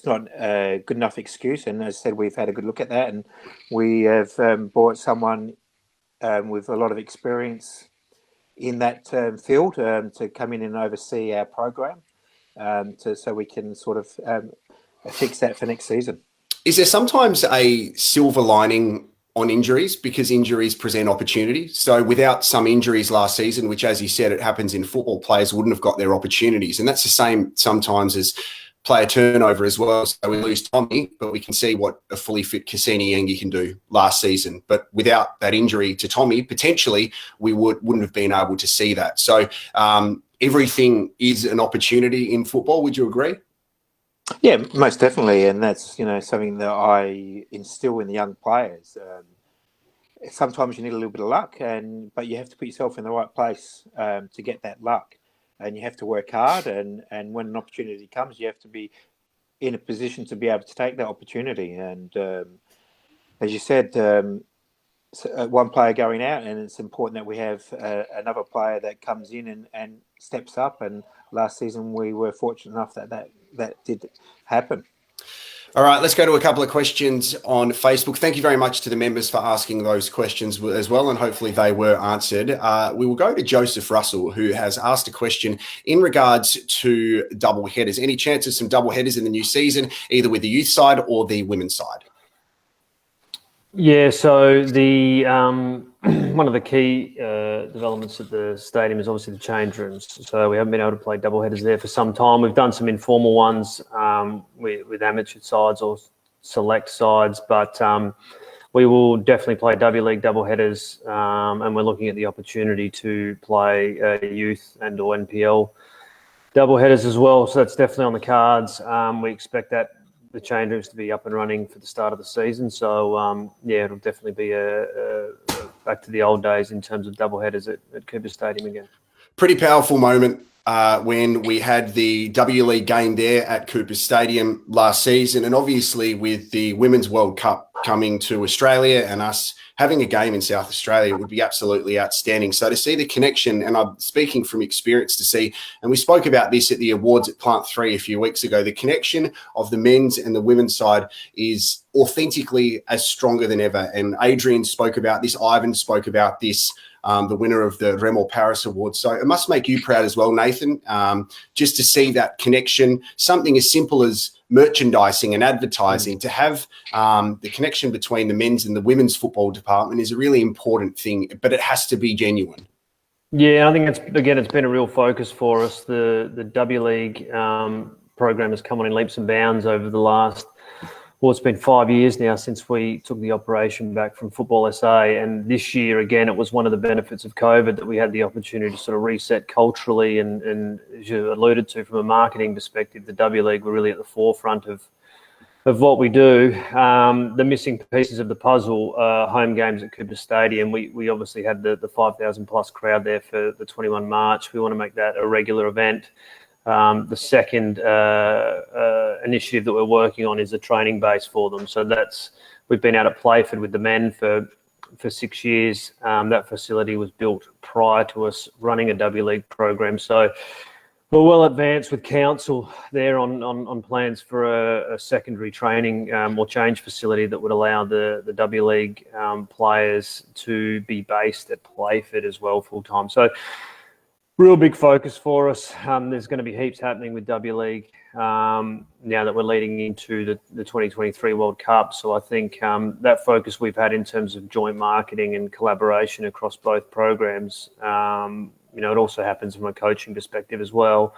not a good enough excuse. And as I said, we've had a good look at that. And we have brought someone with a lot of experience in that field to come in and oversee our program so we can sort of fix that for next season. Is there sometimes a silver lining on injuries, because injuries present opportunities? So without some injuries last season, which, as you said, it happens in football, players wouldn't have got their opportunities. And that's the same sometimes as player turnover as well. So we lose Tommy, but we can see what a fully fit Cassini Yengi can do last season. But without that injury to Tommy, potentially we wouldn't have been able to see that. So everything is an opportunity in football. Would you agree? Yeah, most definitely. And that's, something that I instill in the young players. Sometimes you need a little bit of luck, but you have to put yourself in the right place to get that luck. And you have to work hard, and when an opportunity comes, you have to be in a position to be able to take that opportunity. And as you said, one player going out, and it's important that we have another player that comes in and steps up. And last season, we were fortunate enough that did happen. All right, let's go to a couple of questions on Facebook. Thank you very much to the members for asking those questions as well, and hopefully they were answered. We will go to Joseph Russell, who has asked a question in regards to double headers. Any chance of some double headers in the new season, either with the youth side or the women's side? Yeah, so the one of the key developments at the stadium is obviously the change rooms. So we haven't been able to play double headers there for some time. We've done some informal ones with amateur sides or select sides, but we will definitely play W League double headers, and we're looking at the opportunity to play youth and or NPL double headers as well. So that's definitely on the cards. We expect that the change rooms to be up and running for the start of the season. So, it'll definitely be a back to the old days in terms of double headers at Cooper Stadium again. Pretty powerful moment when we had the W League game there at Cooper Stadium last season. And obviously with the Women's World Cup coming to Australia and us having a game in South Australia would be absolutely outstanding. So to see the connection, and I'm speaking from experience to see, and we spoke about this at the awards at Plant 3 a few weeks ago, the connection of the men's and the women's side is authentically as stronger than ever. And Adrian spoke about this, Ivan spoke about this, the winner of the Remo Paris Award. So it must make you proud as well, Nathan, just to see that connection, something as simple as merchandising and advertising, to have the connection between the men's and the women's football department is a really important thing, but it has to be genuine. Yeah, I think it's been a real focus for us. The W League program has come on in leaps and bounds over the last, it's been 5 years now since we took the operation back from Football SA. And this year, again, it was one of the benefits of COVID that we had the opportunity to sort of reset culturally. And as you alluded to, from a marketing perspective, the W League were really at the forefront of what we do. The missing pieces of the puzzle, home games at Cooper Stadium. We obviously had the 5,000 plus crowd there for the 21 March. We want to make that a regular event. The second initiative that we're working on is a training base for them. So we've been out at Playford with the men for 6 years. That facility was built prior to us running a W League program. So we're well advanced with council there on plans for a secondary training or change facility that would allow the W League players to be based at Playford as well full time. So real big focus for us. There's going to be heaps happening with W League now that we're leading into the 2023 World Cup. So I think that focus we've had in terms of joint marketing and collaboration across both programs, it also happens from a coaching perspective as well.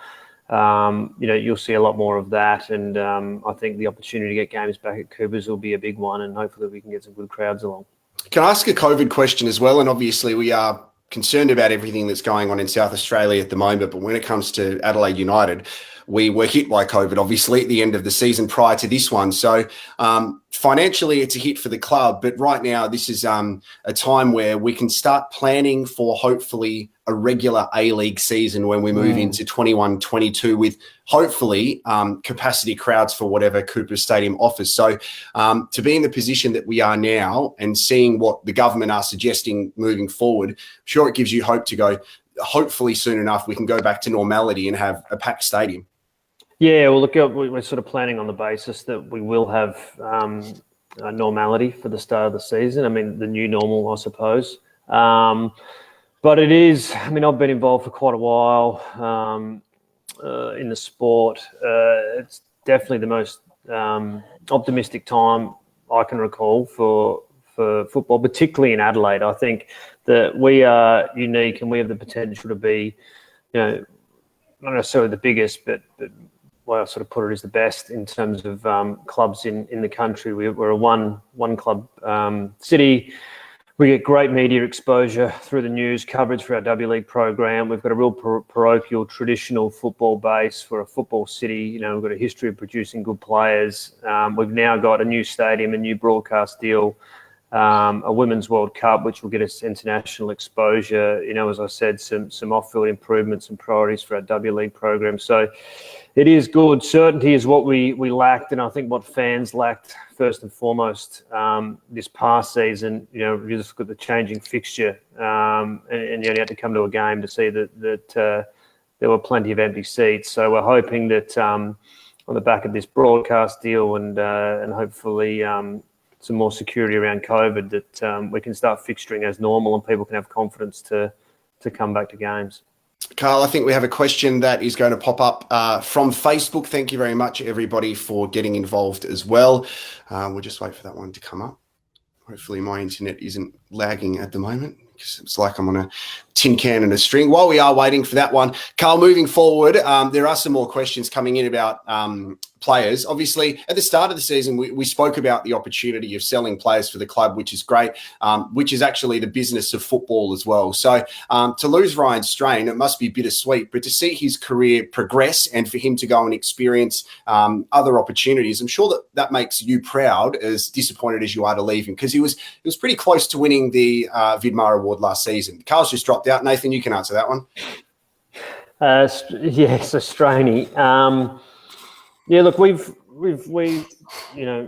You'll see a lot more of that. And I think the opportunity to get games back at Coopers will be a big one, and hopefully we can get some good crowds along. Can I ask a COVID question as well? And obviously we are concerned about everything that's going on in South Australia at the moment, but when it comes to Adelaide United, we were hit by COVID, obviously, at the end of the season prior to this one. So financially, it's a hit for the club. But right now, this is a time where we can start planning for hopefully a regular A-League season when we move into 21-22 with hopefully capacity crowds for whatever Cooper Stadium offers. So to be in the position that we are now and seeing what the government are suggesting moving forward, I'm sure it gives you hope to go, hopefully soon enough, we can go back to normality and have a packed stadium. Yeah, well, look, we're sort of planning on the basis that we will have normality for the start of the season. I mean, the new normal, I suppose. But it is, I've been involved for quite a while in the sport. It's definitely the most optimistic time I can recall for football, particularly in Adelaide. I think that we are unique and we have the potential to be, not necessarily the biggest, but way I sort of put it is the best in terms of clubs in the country. We're a one club city. We get great media exposure through the news coverage for our W League program. We've got a real parochial, traditional football base. We're a football city. We've got a history of producing good players. We've now got a new stadium, a new broadcast deal, a Women's World Cup, which will get us international exposure. As I said, some off-field improvements and priorities for our W League program. So it is good. Certainty is what we lacked, and I think what fans lacked first and foremost this past season. You just look at the changing fixture, and you only had to come to a game to see that there were plenty of empty seats. So we're hoping that on the back of this broadcast deal and hopefully some more security around COVID, that we can start fixturing as normal and people can have confidence to come back to games. Carl, I think we have a question that is going to pop up from Facebook. Thank you very much, everybody, for getting involved as well. We'll just wait for that one to come up. Hopefully my internet isn't lagging at the moment, because it's like I'm on a tin can and a string. While we are waiting for that one, Carl, moving forward, there are some more questions coming in about players. Obviously, at the start of the season, we spoke about the opportunity of selling players for the club, which is great, which is actually the business of football as well. So to lose Ryan Strain, it must be bittersweet, but to see his career progress and for him to go and experience other opportunities, I'm sure that makes you proud, as disappointed as you are to leave him, because he was pretty close to winning the Vidmar Award last season. Carl's just dropped out. Nathan, you can answer that one. So Strainy. Look, we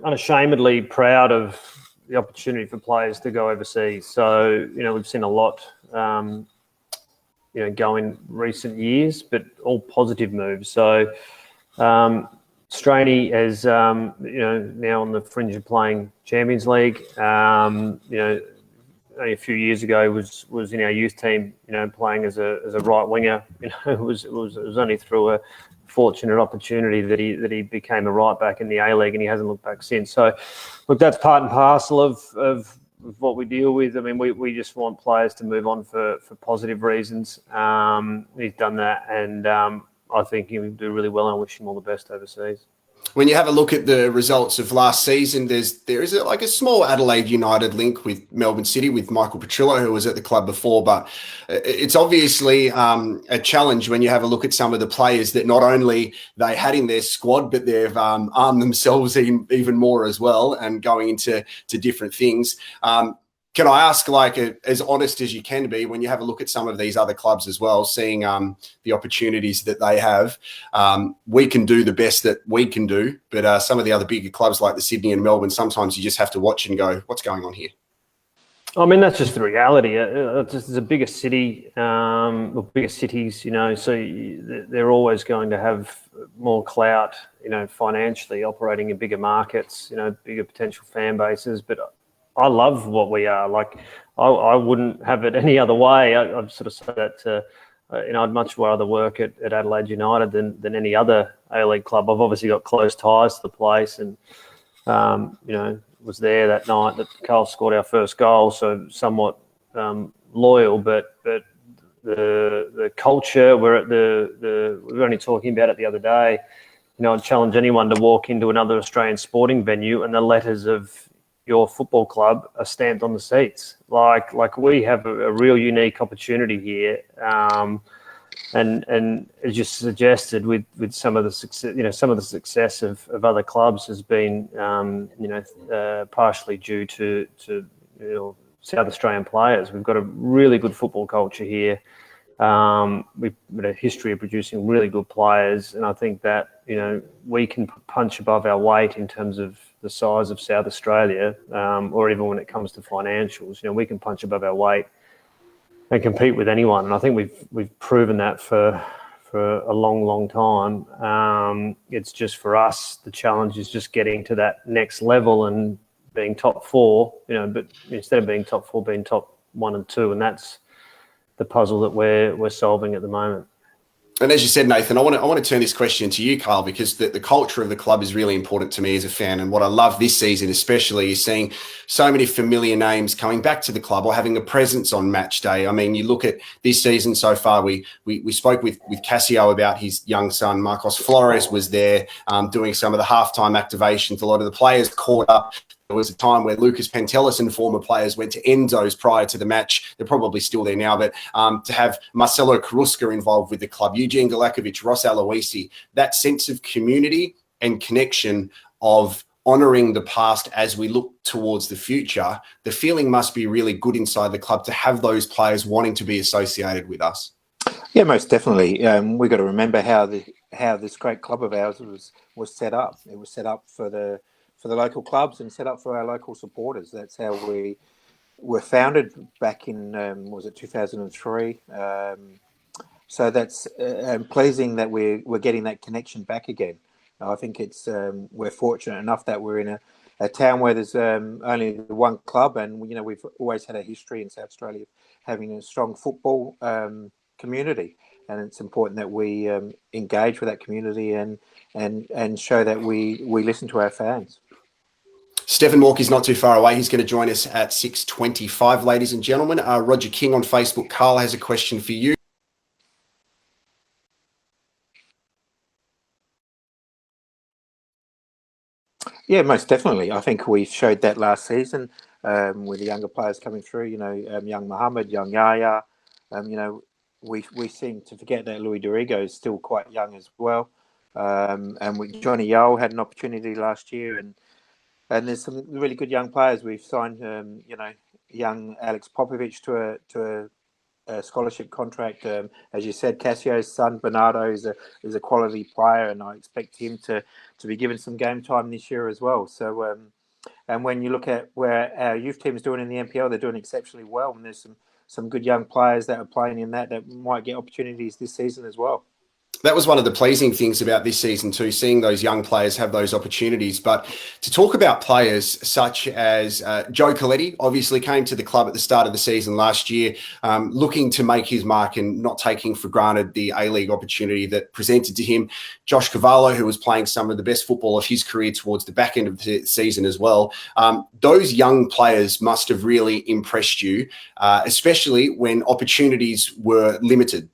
unashamedly proud of the opportunity for players to go overseas. So we've seen a lot go in recent years, but all positive moves. So Strainy is now on the fringe of playing Champions League. Only a few years ago was in our youth team, playing as a right winger. It was only through a fortunate opportunity that he became a right back in the A-League, and he hasn't looked back since. So, look, that's part and parcel of what we deal with. I mean, we just want players to move on for positive reasons. He's done that, and I think he'll do really well, and I wish him all the best overseas. When you have a look at the results of last season, there is a small Adelaide United link with Melbourne City, with Michael Petrillo, who was at the club before. But it's obviously a challenge when you have a look at some of the players that not only they had in their squad, but they've armed themselves even more as well and going into different things. Can I ask, like, as honest as you can be, when you have a look at some of these other clubs as well, seeing the opportunities that they have, we can do the best that we can do, but some of the other bigger clubs like the Sydney and Melbourne, sometimes you just have to watch and go, what's going on here? I mean, that's just the reality. It's a bigger city, or bigger cities, you know, so they're always going to have more clout, you know, financially, operating in bigger markets, you know, bigger potential fan bases. But I love what we are. Like, I wouldn't have it any other way. I'd sort of say that to, you know, I'd much rather work at Adelaide United than any other A-League club. I've obviously got close ties to the place, and you know, was there that night that Carole scored our first goal, so somewhat loyal. But the culture, we were only talking about it the other day. You know, I'd challenge anyone to walk into another Australian sporting venue and the letters of your football club are stamped on the seats. Like we have a real unique opportunity here. And as you suggested, with some of the success, you know, some of the success of other clubs has been, you know, partially due to you know, South Australian players. We've got a really good football culture here. We've got a history of producing really good players, and I think that, you know, we can punch above our weight in terms of the size of South Australia, or even when it comes to financials. You know, we can punch above our weight and compete with anyone. And I think we've proven that for a long time. It's just, for us, the challenge is just getting to that next level and being top four, you know, but instead of being top four, being top 1 and 2. And that's the puzzle that we're solving at the moment. And as you said, Nathan, I want to turn this question to you, Carl, because the culture of the club is really important to me as a fan. And what I love this season especially is seeing so many familiar names coming back to the club or having a presence on match day. I mean, you look at this season so far, we spoke with Cassio about his young son. Marcos Flores was there doing some of the halftime activations. A lot of the players caught up. There was a time where Lucas Pantelis and former players went to Enzo's prior to the match. They're probably still there now, but to have Marcelo Karuska involved with the club, Eugene Galakovic, Ross Aloisi, that sense of community and connection of honouring the past as we look towards the future, the feeling must be really good inside the club to have those players wanting to be associated with us. Yeah, most definitely. We've got to remember how this great club of ours was set up. It was set up for the local clubs and set up for our local supporters. That's how we were founded back in, was it 2003? So that's pleasing that we're getting that connection back again. I think it's we're fortunate enough that we're in a town where there's only one club, and, you know, we've always had a history in South Australia of having a strong football community, and it's important that we engage with that community and show that we listen to our fans. Stephen Mork is not too far away. He's going to join us at 6:25, ladies and gentlemen. Roger King on Facebook. Carl has a question for you. Yeah, most definitely. I think we showed that last season with the younger players coming through. You know, young Mohammed, young Yaya. You know, we seem to forget that Louis Dorigo is still quite young as well. And Johnny Yeo had an opportunity last year, and there's some really good young players. We've signed, you know, young Alex Popovic to a scholarship contract. As you said, Cassio's son Bernardo is a quality player, and I expect him to be given some game time this year as well. So, and when you look at where our youth team is doing in the NPL, they're doing exceptionally well, and there's some good young players that are playing in that might get opportunities this season as well. That was one of the pleasing things about this season too, seeing those young players have those opportunities. But to talk about players such as Joe Coletti, obviously came to the club at the start of the season last year, looking to make his mark and not taking for granted the A-League opportunity that presented to him. Josh Cavallo, who was playing some of the best football of his career towards the back end of the season as well. Those young players must have really impressed you, especially when opportunities were limited.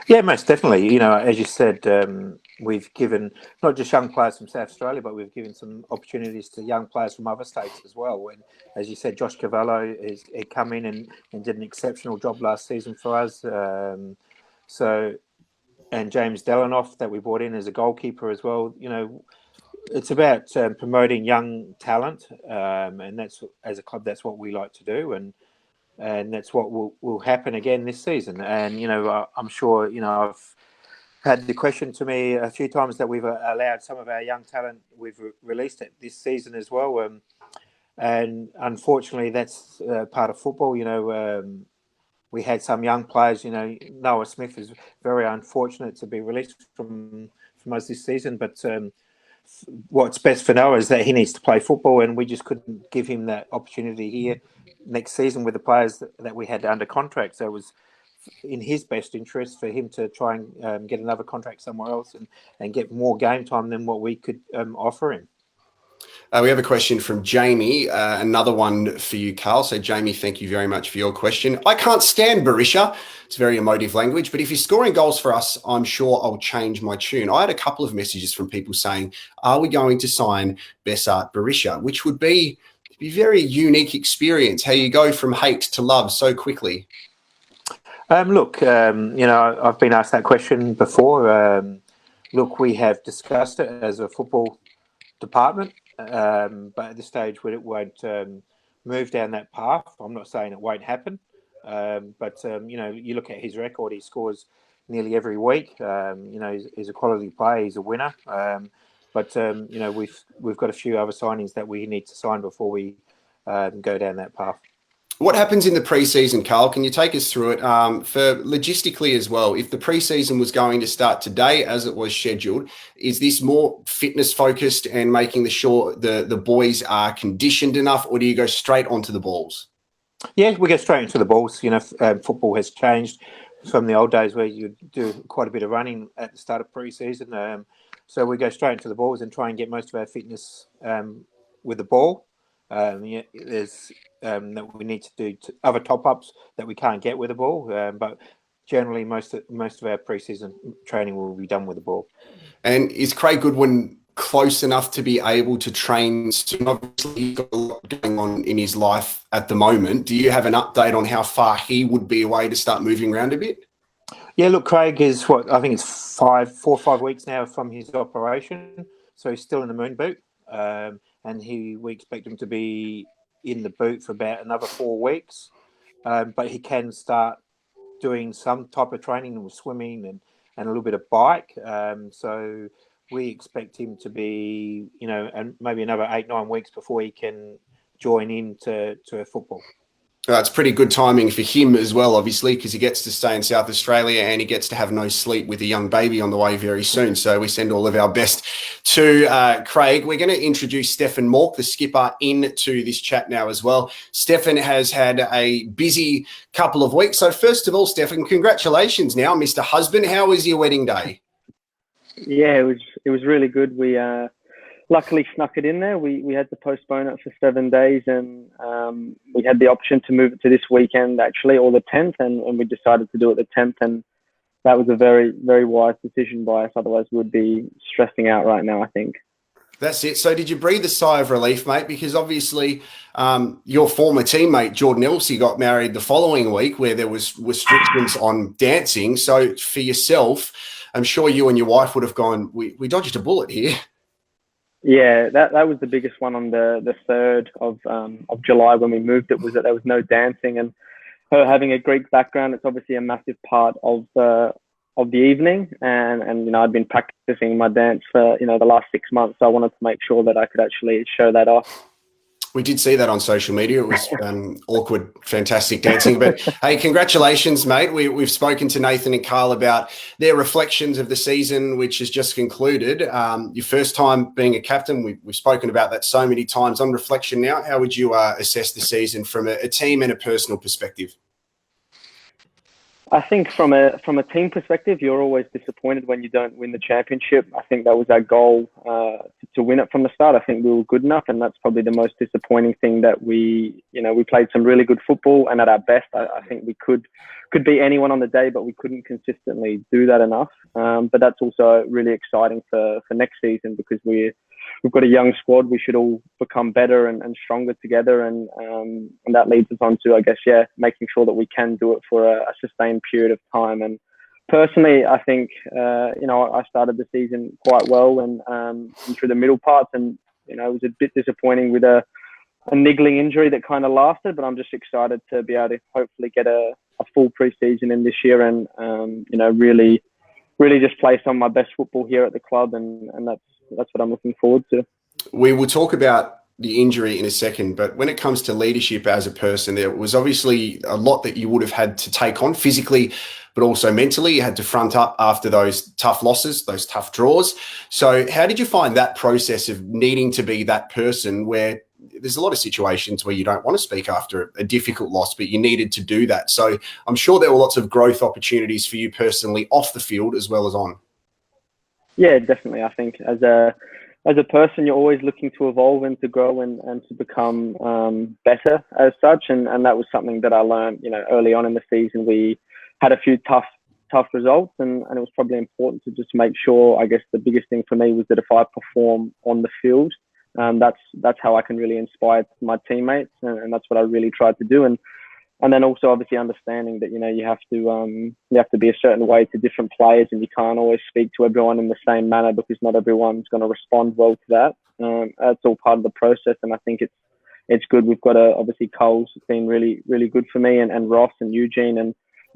Yeah, most definitely. You know, as you said, we've given not just young players from South Australia, but we've given some opportunities to young players from other states as well. When, as you said, Josh Cavallo he come in and did an exceptional job last season for us. So, and James Delanoff that we brought in as a goalkeeper as well. You know, it's about promoting young talent, and that's, as a club, that's what we like to do, and that's what will happen again this season. And I'm sure I've had the question to me a few times that we've allowed some of our young talent, we've released it this season as well, and unfortunately that's part of football. We had some young players. Noah Smith is very unfortunate to be released from us this season, but what's best for Noah is that he needs to play football, and we just couldn't give him that opportunity here next season with the players that we had under contract. So it was in his best interest for him to try and get another contract somewhere else and get more game time than what we could offer him. We have a question from Jamie, another one for you, Carl. So, Jamie, thank you very much for your question. I can't stand Berisha. It's very emotive language, but if you're scoring goals for us, I'm sure I'll change my tune. I had a couple of messages from people saying, are we going to sign Besart Berisha, which would be a very unique experience, how you go from hate to love so quickly. Look, I've been asked that question before. Look, we have discussed it as a football department, but at this stage we won't move down that path. I'm not saying it won't happen, but you look at his record, he scores nearly every week. He's a quality player, he's a winner, but we've got a few other signings that we need to sign before we go down that path. What happens in the pre-season, Carl? Can you take us through it for logistically as well? If the pre-season was going to start today as it was scheduled, is this more fitness focused and making sure the boys are conditioned enough, or do you go straight onto the balls? Yeah, we go straight into the balls. Football has changed from the old days where you do quite a bit of running at the start of pre-season. So we go straight into the balls and try and get most of our fitness with the ball. There's that we need to do other top-ups that we can't get with the ball, but generally most of our pre-season training will be done with the ball. And is Craig Goodwin close enough to be able to train soon? Obviously, he's got a lot going on in his life at the moment. Do you have an update on how far he would be away to start moving around a bit? Yeah, look, Craig is I think it's 4 or 5 weeks now from his operation, so he's still in the moon boot, and we expect him to be in the boot for about another 4 weeks, but he can start doing some type of training with swimming and a little bit of bike. So we expect him to be, and maybe another 8-9 weeks before he can join into football. It's pretty good timing for him as well, obviously, because he gets to stay in South Australia and he gets to have no sleep with a young baby on the way very soon. So we send all of our best to Craig. We're going to introduce Stefan Mork, the skipper, into this chat now as well. Stefan has had a busy couple of weeks. So first of all, Stefan, congratulations now, Mr. Husband. How was your wedding day? Yeah, it was really good. We luckily snuck it in there. We had to postpone it for 7 days, and we had the option to move it to this weekend, actually, or the 10th, and we decided to do it the 10th, and that was a very, very wise decision by us. Otherwise, we would be stressing out right now, I think. That's it. So did you breathe a sigh of relief, mate? Because obviously your former teammate, Jordan Elsey, got married the following week where there was restrictions on dancing. So for yourself, I'm sure you and your wife would have gone, we dodged a bullet here. Yeah, that was the biggest one on the 3rd of July when we moved it, was that there was no dancing, and her having a Greek background, it's obviously a massive part of the evening, and I'd been practicing my dance for the last 6 months, so I wanted to make sure that I could actually show that off. We did see that on social media. It was awkward, fantastic dancing. But, hey, congratulations, mate. We've spoken to Nathan and Carl about their reflections of the season, which has just concluded. Your first time being a captain, we've spoken about that so many times. On reflection now, how would you assess the season from a team and a personal perspective? I think from a team perspective, you're always disappointed when you don't win the championship. I think that was our goal to win it from the start. I think we were good enough, and that's probably the most disappointing thing, that we played some really good football, and at our best, I think we could beat anyone on the day, but we couldn't consistently do that enough. But that's also really exciting for next season, because we've got a young squad. We should all become better and stronger together, and that leads us on to, I guess, making sure that we can do it for a sustained period of time. And personally, I think I started the season quite well and through the middle parts, and it was a bit disappointing with a niggling injury that kind of lasted. But I'm just excited to be able to hopefully get a full pre-season in this year and really just play some of my best football here at the club, and that's what I'm looking forward to. We will talk about the injury in a second, but when it comes to leadership as a person, there was obviously a lot that you would have had to take on physically, but also mentally. You had to front up after those tough losses, those tough draws. So how did you find that process of needing to be that person where there's a lot of situations where you don't want to speak after a difficult loss, but you needed to do that? So I'm sure there were lots of growth opportunities for you personally off the field as well as on. Yeah, definitely. I think as a person, you're always looking to evolve and to grow and to become better as such. And that was something that I learned, early on in the season. We had a few tough results, and it was probably important to just make sure, I guess the biggest thing for me was that if I perform on the field, that's how I can really inspire my teammates. And that's what I really tried to do. And then also obviously understanding that, you have to be a certain way to different players, and you can't always speak to everyone in the same manner because not everyone's going to respond well to that. That's all part of the process. And I think it's good. We've got obviously Cole's been really, really good for me, and Ross and Eugene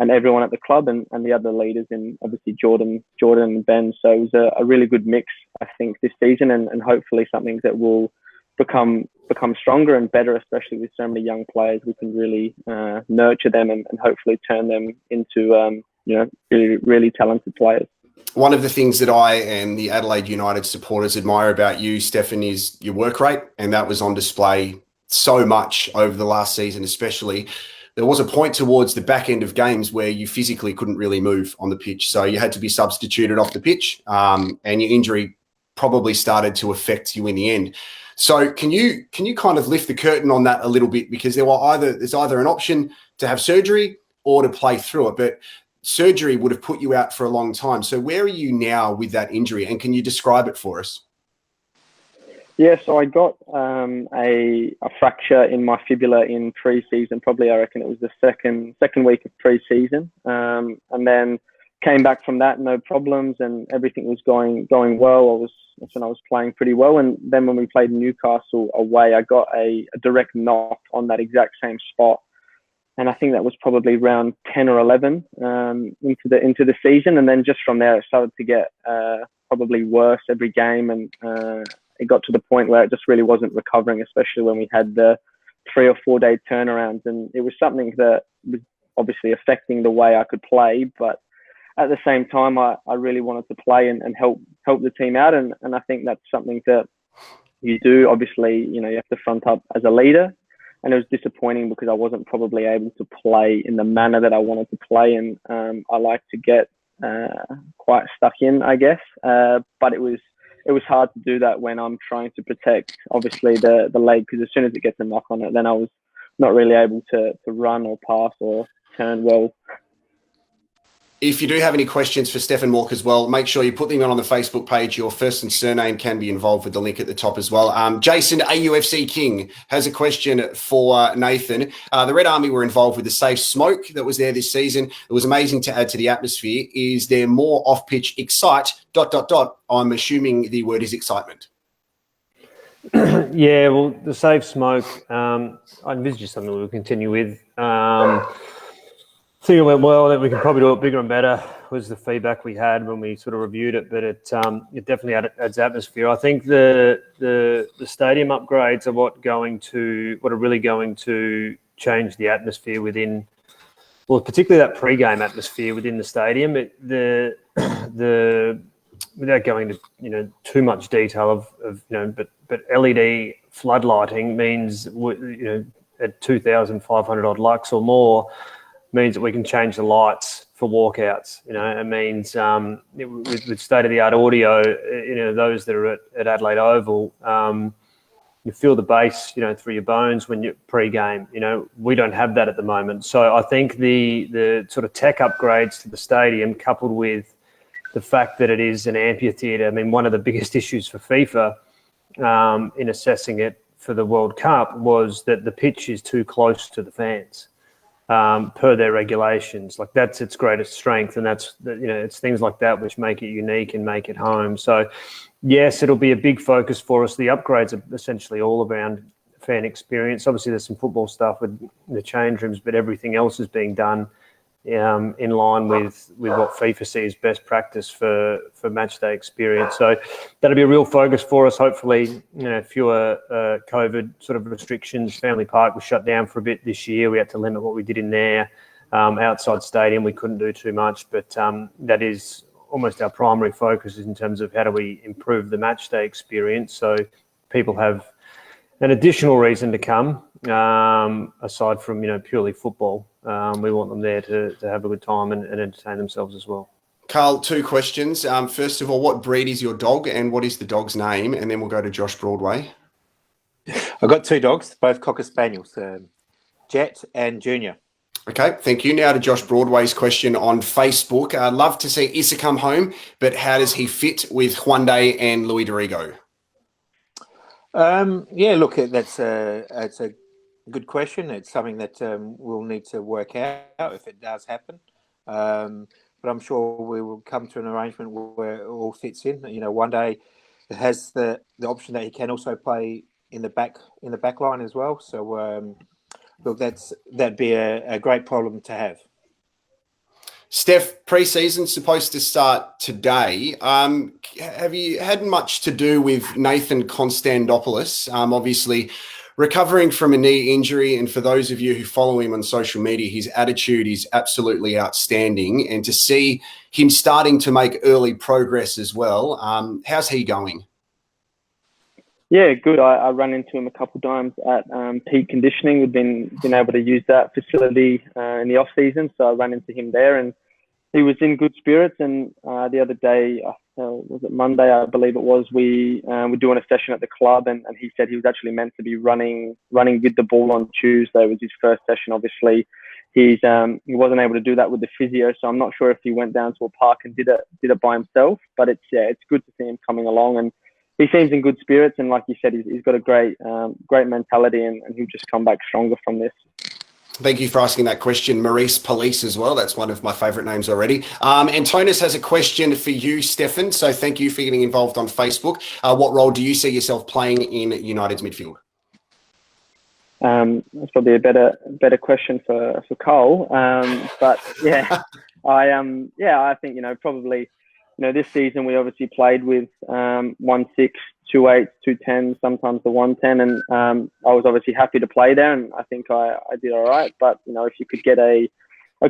and everyone at the club, and the other leaders, and obviously Jordan and Ben. So it was a really good mix, I think, this season, and hopefully something that will become stronger and better, especially with so many young players. We can really nurture them and hopefully turn them into really, really talented players. One of the things that I and the Adelaide United supporters admire about you, Stefan, is your work rate, and that was on display so much over the last season, especially. There was a point towards the back end of games where you physically couldn't really move on the pitch, so you had to be substituted off the pitch, and your injury probably started to affect you in the end. So can you kind of lift the curtain on that a little bit? Because there's either an option to have surgery or to play through it, but surgery would have put you out for a long time. So where are you now with that injury, and can you describe it for us? Yeah, so I got a fracture in my fibula in pre-season. Probably, I reckon it was the second week of pre-season, and then came back from that, no problems, and everything was going well. That's when I was playing pretty well. And then when we played Newcastle away, I got a direct knock on that exact same spot. And I think that was probably round 10 or 11 into the season. And then just from there, it started to get probably worse every game. And it got to the point where it just really wasn't recovering, especially when we had the 3 or 4 day turnarounds. And it was something that was obviously affecting the way I could play. But at the same time, I really wanted to play and help the team out. And I think that's something that you do. Obviously, you have to front up as a leader. And it was disappointing because I wasn't probably able to play in the manner that I wanted to play. And I like to get quite stuck in, I guess. But it was hard to do that when I'm trying to protect, obviously, the leg, because as soon as it gets a knock on it, then I was not really able to run or pass or turn well. If you do have any questions for Stefan Walk as well, make sure you put them on the Facebook page. Your first and surname can be involved with the link at the top as well. Jason, AUFC King, has a question for Nathan. The Red Army were involved with the safe smoke that was there this season. It was amazing to add to the atmosphere. Is there more off-pitch excite, ... I'm assuming the word is excitement. Yeah, well, the safe smoke, I envisage something we'll continue with. I think it went well. That we can probably do it bigger and better was the feedback we had when we sort of reviewed it. But it definitely adds atmosphere. I think the stadium upgrades are what are really going to change the atmosphere within, well, particularly that pre-game atmosphere within the stadium. Without going to too much detail but LED floodlighting means at 2,500 odd lux or more. Means that we can change the lights for walkouts. It means with state-of-the-art audio, those that are at Adelaide Oval, you feel the bass, through your bones when you're pre-game. We don't have that at the moment. So I think the sort of tech upgrades to the stadium, coupled with the fact that it is an amphitheatre. I mean, one of the biggest issues for FIFA in assessing it for the World Cup was that the pitch is too close to the fans. per their regulations. Like, that's its greatest strength, and it's things like that which make it unique and make it home. So yes, it'll be a big focus for us. The upgrades are essentially all around fan experience. Obviously there's some football stuff with the change rooms, but everything else is being done in line with what FIFA sees best practice for match day experience. So that'll be a real focus for us. Hopefully, fewer COVID sort of restrictions. Family Park was shut down for a bit this year. We had to limit what we did in there. Outside stadium, we couldn't do too much, but that is almost our primary focus in terms of how do we improve the match day experience so people have an additional reason to come, aside from purely football. We want them there to have a good time and entertain themselves as well. Carl, 2 questions. First of all, what breed is your dog and what is the dog's name? And then we'll go to Josh Broadway. I've got 2 dogs, both Cocker Spaniels, Jet and Junior. Okay, thank you. Now to Josh Broadway's question on Facebook. I'd love to see Issa come home, but how does he fit with Juande and Luis Dorigo? Look, that's a good question. It's something that we'll need to work out if it does happen. But I'm sure we will come to an arrangement where it all fits in. One day it has the option that he can also play in the back line as well. So look, that'd be a great problem to have. Steph, pre-season's supposed to start today. Have you had much to do with Nathan Konstantopoulos? Obviously recovering from a knee injury, and for those of you who follow him on social media, his attitude is absolutely outstanding. And to see him starting to make early progress as well, how's he going? Yeah, good. I ran into him a couple of times at Peak Conditioning. We've been able to use that facility in the off season, so I ran into him there, and he was in good spirits. And the other day, was it Monday? I believe it was. We were doing a session at the club, and he said he was actually meant to be running with the ball on Tuesday. It was his first session. Obviously, he wasn't able to do that with the physio, so I'm not sure if he went down to a park and did it by himself. But it's good to see him coming along, and he seems in good spirits, and like you said, he's got a great mentality, and he'll just come back stronger from this. Thank you for asking that question, Maurice Police as well. That's one of my favourite names already. Antonis has a question for you, Stefan. So thank you for getting involved on Facebook. What role do you see yourself playing in United's midfield? That's probably a better question for Carole. But yeah, I think probably. This season we obviously played with 1-6, 2-8, 2-10, sometimes the 1-10, and I was obviously happy to play there, and I think I did all right. But if you could get a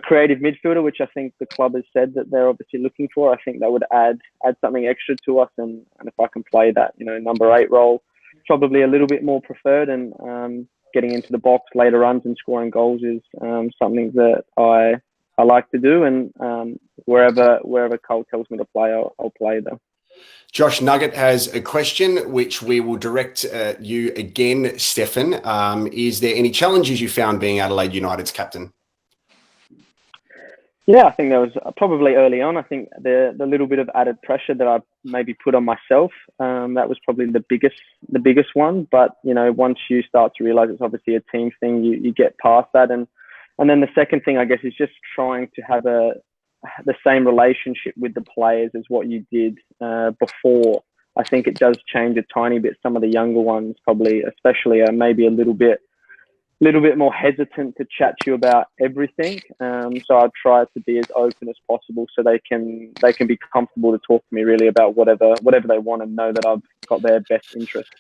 creative midfielder, which I think the club has said that they're obviously looking for, I think that would add something extra to us. And if I can play that number 8 role, probably a little bit more preferred, and getting into the box, later runs, and scoring goals is something that I like to do, and wherever Carole tells me to play, I'll play there. Josh Nugget has a question, which we will direct you again, Stefan. Is there any challenges you found being Adelaide United's captain? Yeah, I think there was probably early on. I think the little bit of added pressure that I maybe put on myself, that was probably the biggest one. But once you start to realise it's obviously a team thing, you get past that. And then the second thing, I guess, is just trying to have the same relationship with the players as what you did before. I think it does change a tiny bit. Some of the younger ones probably, especially, are maybe a little bit more hesitant to chat to you about everything. So I try to be as open as possible so they can be comfortable to talk to me really about whatever they want, and know that I've got their best interest.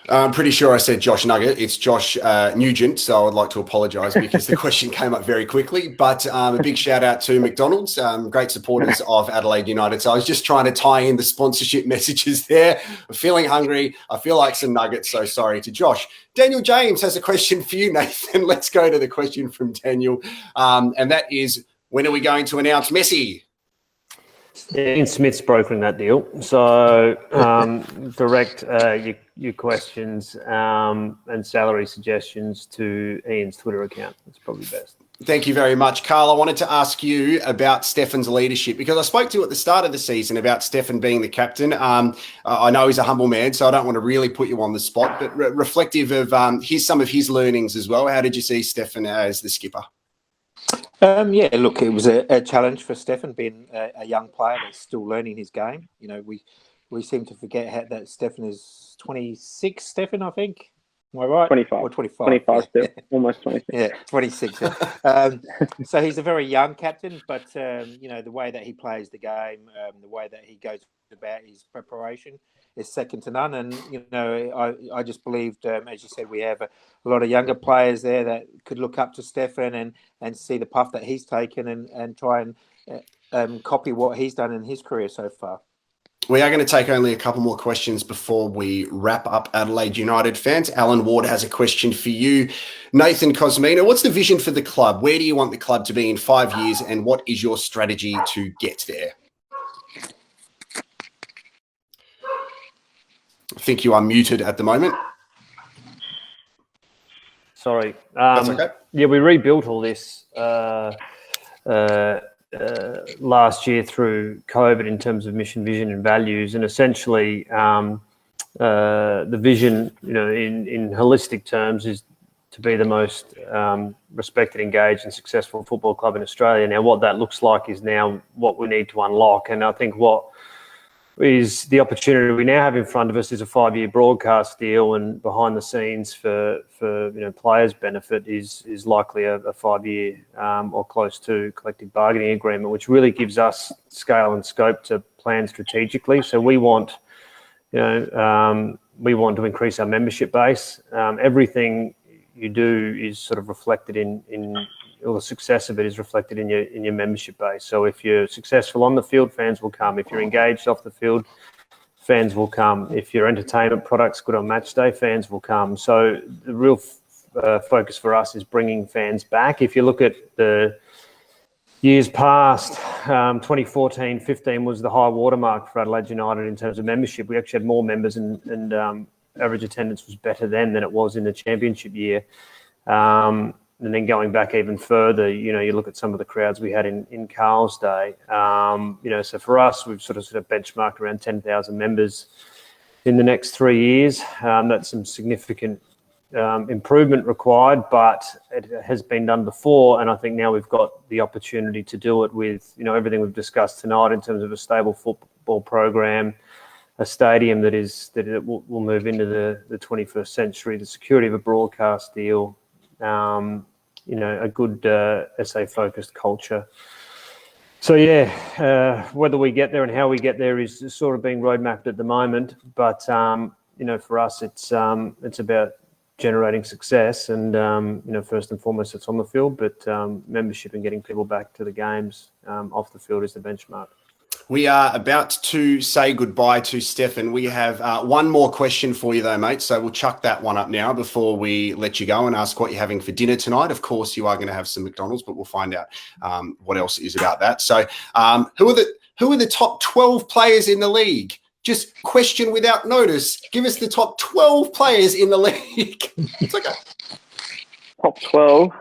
I'm pretty sure I said Josh Nugget. It's Josh Nugent, so I would like to apologise because the question came up very quickly. But a big shout out to McDonald's, great supporters of Adelaide United. So I was just trying to tie in the sponsorship messages there. I'm feeling hungry. I feel like some nuggets, so sorry to Josh. Daniel James has a question for you, Nathan. Let's go to the question from Daniel. And that is, when are we going to announce Messi? Ian Smith's brokering that deal, so direct your questions and salary suggestions to Ian's Twitter account. That's probably best. Thank you very much, Carl. I wanted to ask you about Stefan's leadership, because I spoke to you at the start of the season about Stefan being the captain. I know he's a humble man, so I don't want to really put you on the spot, but reflective of some of his learnings as well. How did you see Stefan as the skipper? Yeah, look, it was a challenge for Stefan, being a young player that's still learning his game. You know, we seem to forget that Stefan is 26, Stefan, I think. Am I right? 25. Or 25. 25 yeah. still. Almost 26. Yeah, 26. Yeah. So he's a very young captain, but, you know, the way that he plays the game, the way that he goes about his preparation is second to none. And, you know, I just believed, as you said, we have a lot of younger players there that could look up to Stefan and see the path that he's taken and try and copy what he's done in his career so far. We are going to take only a couple more questions before we wrap up Adelaide United fans. Alan Ward has a question for you. Nathan Cosmina, what's the vision for the club? Where do you want the club to be in 5 years, and what is your strategy to get there? I think you are muted at the moment. Sorry. That's okay. Yeah, we rebuilt all this last year through COVID in terms of mission, vision, and values, and essentially the vision, you know, in holistic terms, is to be the most respected, engaged, and successful football club in Australia. Now, what that looks like is now what we need to unlock, and I think what is the opportunity we now have in front of us is a 5-year broadcast deal, and behind the scenes for you know, players' benefit is likely a 5-year or close to collective bargaining agreement, which really gives us scale and scope to plan strategically. So we want, you know, we want to increase our membership base. Everything you do is sort of reflected in or the success of it is reflected in your membership base. So if you're successful on the field, fans will come. If you're engaged off the field, fans will come. If your entertainment product's good on match day, fans will come. So the real focus for us is bringing fans back. If you look at the years past, 2014-15 was the high watermark for Adelaide United in terms of membership. We actually had more members, and average attendance was better then than it was in the championship year. And then going back even further, you know, you look at some of the crowds we had in Carle's day. You know, so for us, we've sort of benchmarked around 10,000 members in the next 3 years. That's some significant improvement required, but it has been done before, and I think now we've got the opportunity to do it with, you know, everything we've discussed tonight in terms of a stable football program, a stadium that will move into the 21st century, the security of a broadcast deal. You know, a good SA-focused culture. So yeah, whether we get there and how we get there is sort of being roadmapped at the moment. But you know, for us, it's about generating success, and you know, first and foremost, it's on the field. But membership and getting people back to the games off the field is the benchmark. We are about to say goodbye to Stefan. We have one more question for you, though, mate. So we'll chuck that one up now before we let you go and ask what you're having for dinner tonight. Of course, you are going to have some McDonald's, but we'll find out what else is about that. So who are the top 12 players in the league? Just question without notice. Give us the top 12 players in the league. It's okay. Top 12.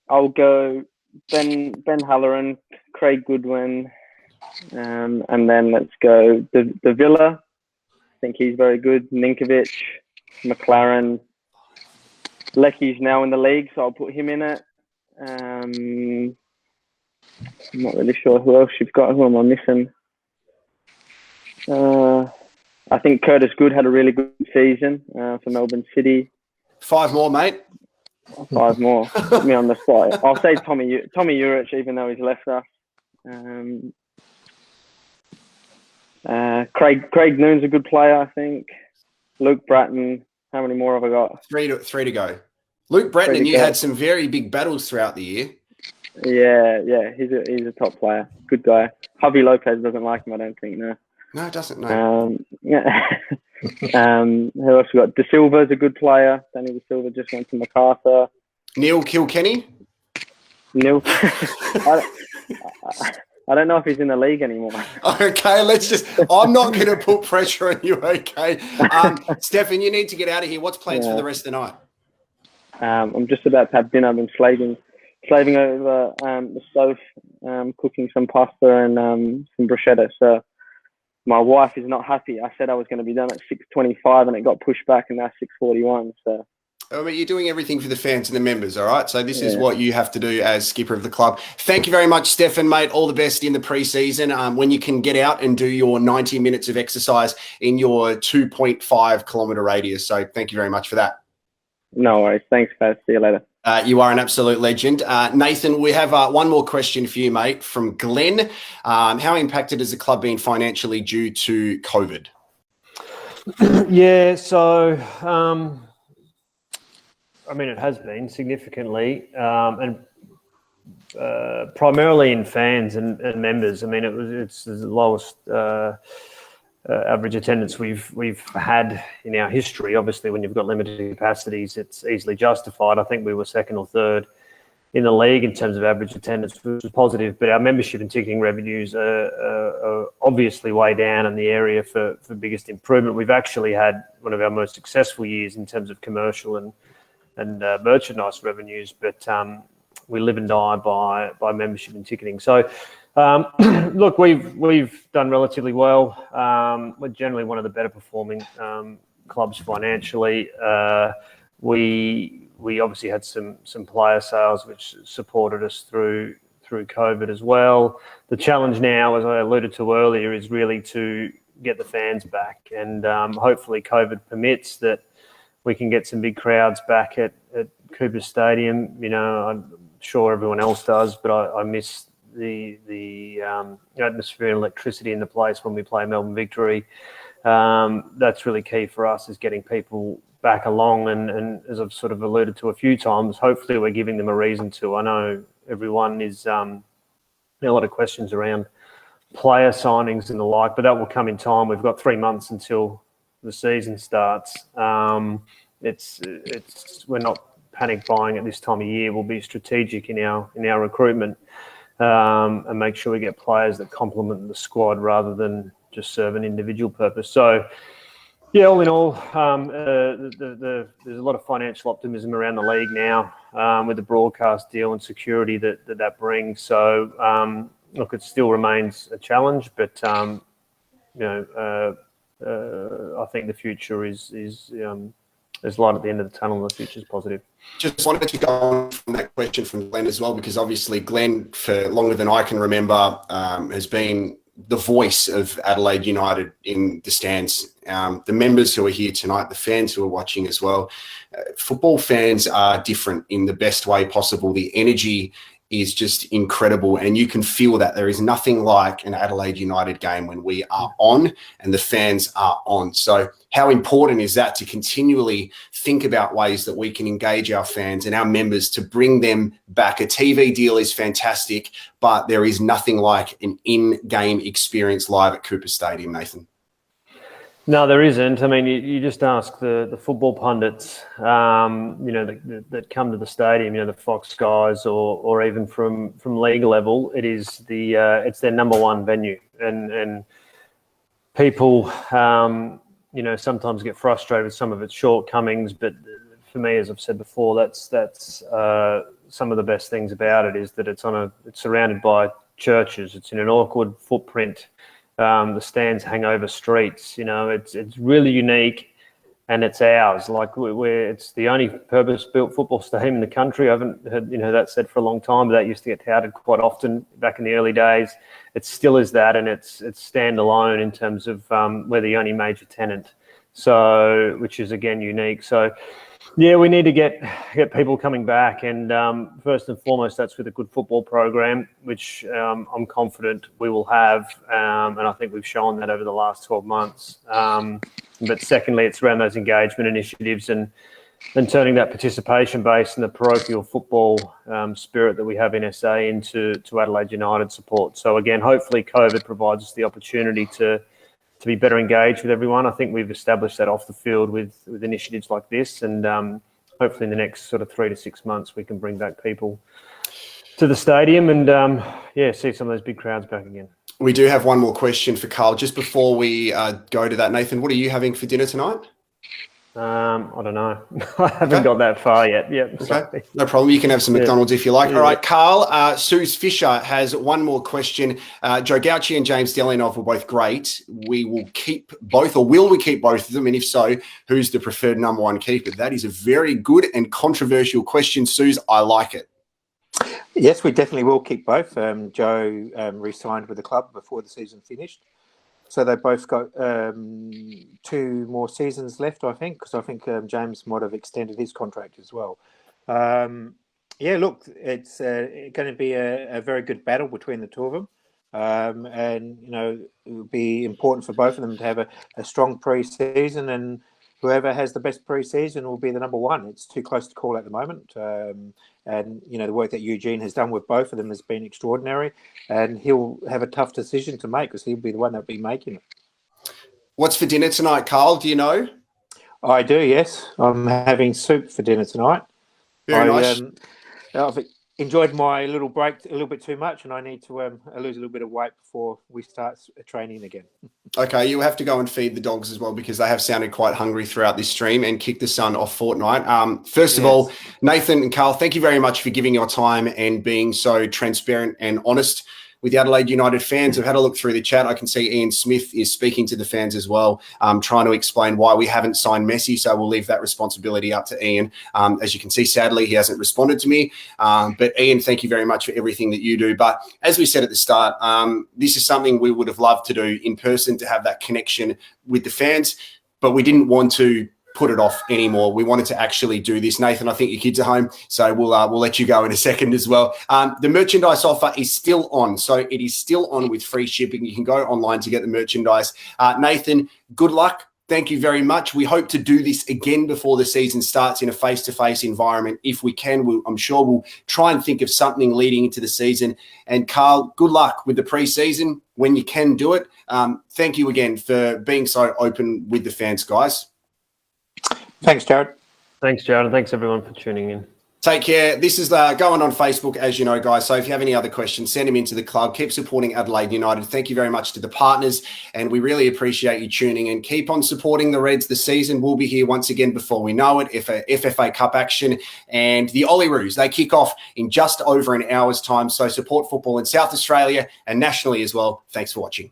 I'll go Ben Halloran, Craig Goodwin. And then let's go the Villa. I think he's very good. Ninkovic, McLaren. Lecky's now in the league, so I'll put him in it. I'm not really sure who else you've got. Who am I missing? I think Curtis Good had a really good season for Melbourne City. 5 more, mate. 5 more. Put me on the spot. I'll say Tommy Urich, even though he's left us. Craig Noon's a good player, I think. Luke Bratton. How many more have I got? Three to go. Luke Bratton and you had some very big battles throughout the year. Yeah, he's a top player. Good guy. Javi Lopez doesn't like him, I don't think. No, it doesn't. No. Yeah. Who else we got? De Silva's a good player. Danny De Silva just went to MacArthur. Neil Kilkenny. Neil. I don't know if he's in the league anymore. Okay, I'm not going to put pressure on you, okay? Stefan, you need to get out of here. What's plans for the rest of the night? I'm just about to have dinner. I've been slaving over the stove, cooking some pasta and some bruschetta. So my wife is not happy. I said I was going to be done at 6:25 and it got pushed back and now 6:41. So I mean, you're doing everything for the fans and the members, all right? So this is what you have to do as skipper of the club. Thank you very much, Stefan, mate. All the best in the preseason. When you can get out and do your 90 minutes of exercise in your 2.5 kilometre radius. So thank you very much for that. No worries. Thanks, guys. See you later. You are an absolute legend. Nathan, we have one more question for you, mate, from Glenn. How impacted has the club been financially due to COVID? Yeah, so... I mean, it has been significantly, and primarily in fans and members. I mean, it's the lowest average attendance we've had in our history. Obviously, when you've got limited capacities, it's easily justified. I think we were second or third in the league in terms of average attendance, which was positive. But our membership and ticketing revenues are obviously way down in the area for biggest improvement. We've actually had one of our most successful years in terms of commercial and merchandise revenues, but we live and die by membership and ticketing. So, look, we've done relatively well. We're generally one of the better performing clubs financially. We obviously had some player sales which supported us through COVID as well. The challenge now, as I alluded to earlier, is really to get the fans back, and hopefully COVID permits that we can get some big crowds back at Cooper Stadium. You know, I'm sure everyone else does, but I miss the atmosphere and electricity in the place when we play Melbourne Victory. That's really key for us, is getting people back along. And as I've sort of alluded to a few times, hopefully we're giving them a reason to. I know everyone is a lot of questions around player signings and the like, but that will come in time. We've got 3 months until the season starts. We're not panic buying at this time of year. We'll be strategic in our recruitment and make sure we get players that complement the squad rather than just serve an individual purpose. So, yeah, all in all, there's a lot of financial optimism around the league now with the broadcast deal and security that brings. So, look, it still remains a challenge, but I think the future is light at the end of the tunnel. The future is positive. Just wanted to go on from that question from Glenn as well, because obviously Glenn, for longer than I can remember, has been the voice of Adelaide United in the stands. The members who are here tonight, the fans who are watching as well. Football fans are different in the best way possible. The energy is just incredible, and you can feel that. There is nothing like an Adelaide United game when we are on and the fans are on. So how important is that to continually think about ways that we can engage our fans and our members to bring them back? A TV deal is fantastic, but there is nothing like an in-game experience live at Cooper Stadium, Nathan. No, there isn't. I mean, you just ask the football pundits, that come to the stadium, the Fox guys, or even from league level. It is it's their number one venue, and people, sometimes get frustrated with some of its shortcomings. But for me, as I've said before, that's some of the best things about it is that it's surrounded by churches. It's in an awkward footprint. The stands hang over streets. It's really unique, and it's ours. Like it's the only purpose-built football stadium in the country. I haven't heard that said for a long time, but that used to get touted quite often back in the early days. It still is that, and it's standalone in terms of we're the only major tenant, so which is again unique. So. Yeah, we need to get people coming back, and first and foremost, that's with a good football program, which I'm confident we will have, and I think we've shown that over the last 12 months. But secondly, it's around those engagement initiatives and turning that participation base and the parochial football spirit that we have in SA into Adelaide United support. So again, hopefully COVID provides us the opportunity to be better engaged with everyone. I think we've established that off the field with initiatives like this, and hopefully in the next sort of 3 to 6 months we can bring back people to the stadium and see some of those big crowds back again. We do have one more question for Carl. Just before we go to that, Nathan, what are you having for dinner tonight? I don't know. I haven't got that far yet. Yep. Okay, no problem. You can have some McDonald's if you like. Yeah. All right, Carl, Suze Fisher has one more question. Joe Gauci and James Delianov were both great. We will keep both, or will we keep both of them? And if so, who's the preferred number one keeper? That is a very good and controversial question, Suze. I like it. Yes, we definitely will keep both. Joe re-signed with the club before the season finished. So they both got 2 more seasons left, I think, because I think James might have extended his contract as well. Yeah, look, it's going to be a very good battle between the two of them. And, you know, it would be important for both of them to have a strong pre-season, and whoever has the best pre-season will be the number one. It's too close to call at the moment. And, you know, the work that Eugene has done with both of them has been extraordinary. And he'll have a tough decision to make because he'll be the one that'll be making it. What's for dinner tonight, Carl? Do you know? I do, yes. I'm having soup for dinner tonight. Very nice. I've enjoyed my little break a little bit too much, and I need to lose a little bit of weight before we start training again. Okay, you'll have to go and feed the dogs as well because they have sounded quite hungry throughout this stream and kick the sun off Fortnite. First of all, Nathan and Carl, thank you very much for giving your time and being so transparent and honest with the Adelaide United fans. I've had a look through the chat. I can see Ian Smith is speaking to the fans as well, trying to explain why we haven't signed Messi. So we'll leave that responsibility up to Ian. As you can see, sadly, he hasn't responded to me. But Ian, thank you very much for everything that you do. But as we said at the start, this is something we would have loved to do in person, to have that connection with the fans, but we didn't want to put it off anymore. We wanted to actually do this. Nathan, I think your kids are home, so we'll let you go in a second as well. The merchandise offer is still on, so it is still on with free shipping. You can go online to get the merchandise. Nathan, good luck. Thank you very much. We hope to do this again before the season starts in a face-to-face environment. If we can, I'm sure we'll try and think of something leading into the season. And Carl, good luck with the pre-season when you can do it. Thank you again for being so open with the fans, guys. Thanks, Jared. Thanks, Jared, and thanks everyone for tuning in. Take care. This is going on Facebook, as you know, guys. So if you have any other questions, send them into the club. Keep supporting Adelaide United. Thank you very much to the partners, and we really appreciate you tuning in. Keep on supporting the Reds this season. We'll be here once again before we know it. FFA Cup action and the Olyroos, they kick off in just over an hour's time. So support football in South Australia and nationally as well. Thanks for watching.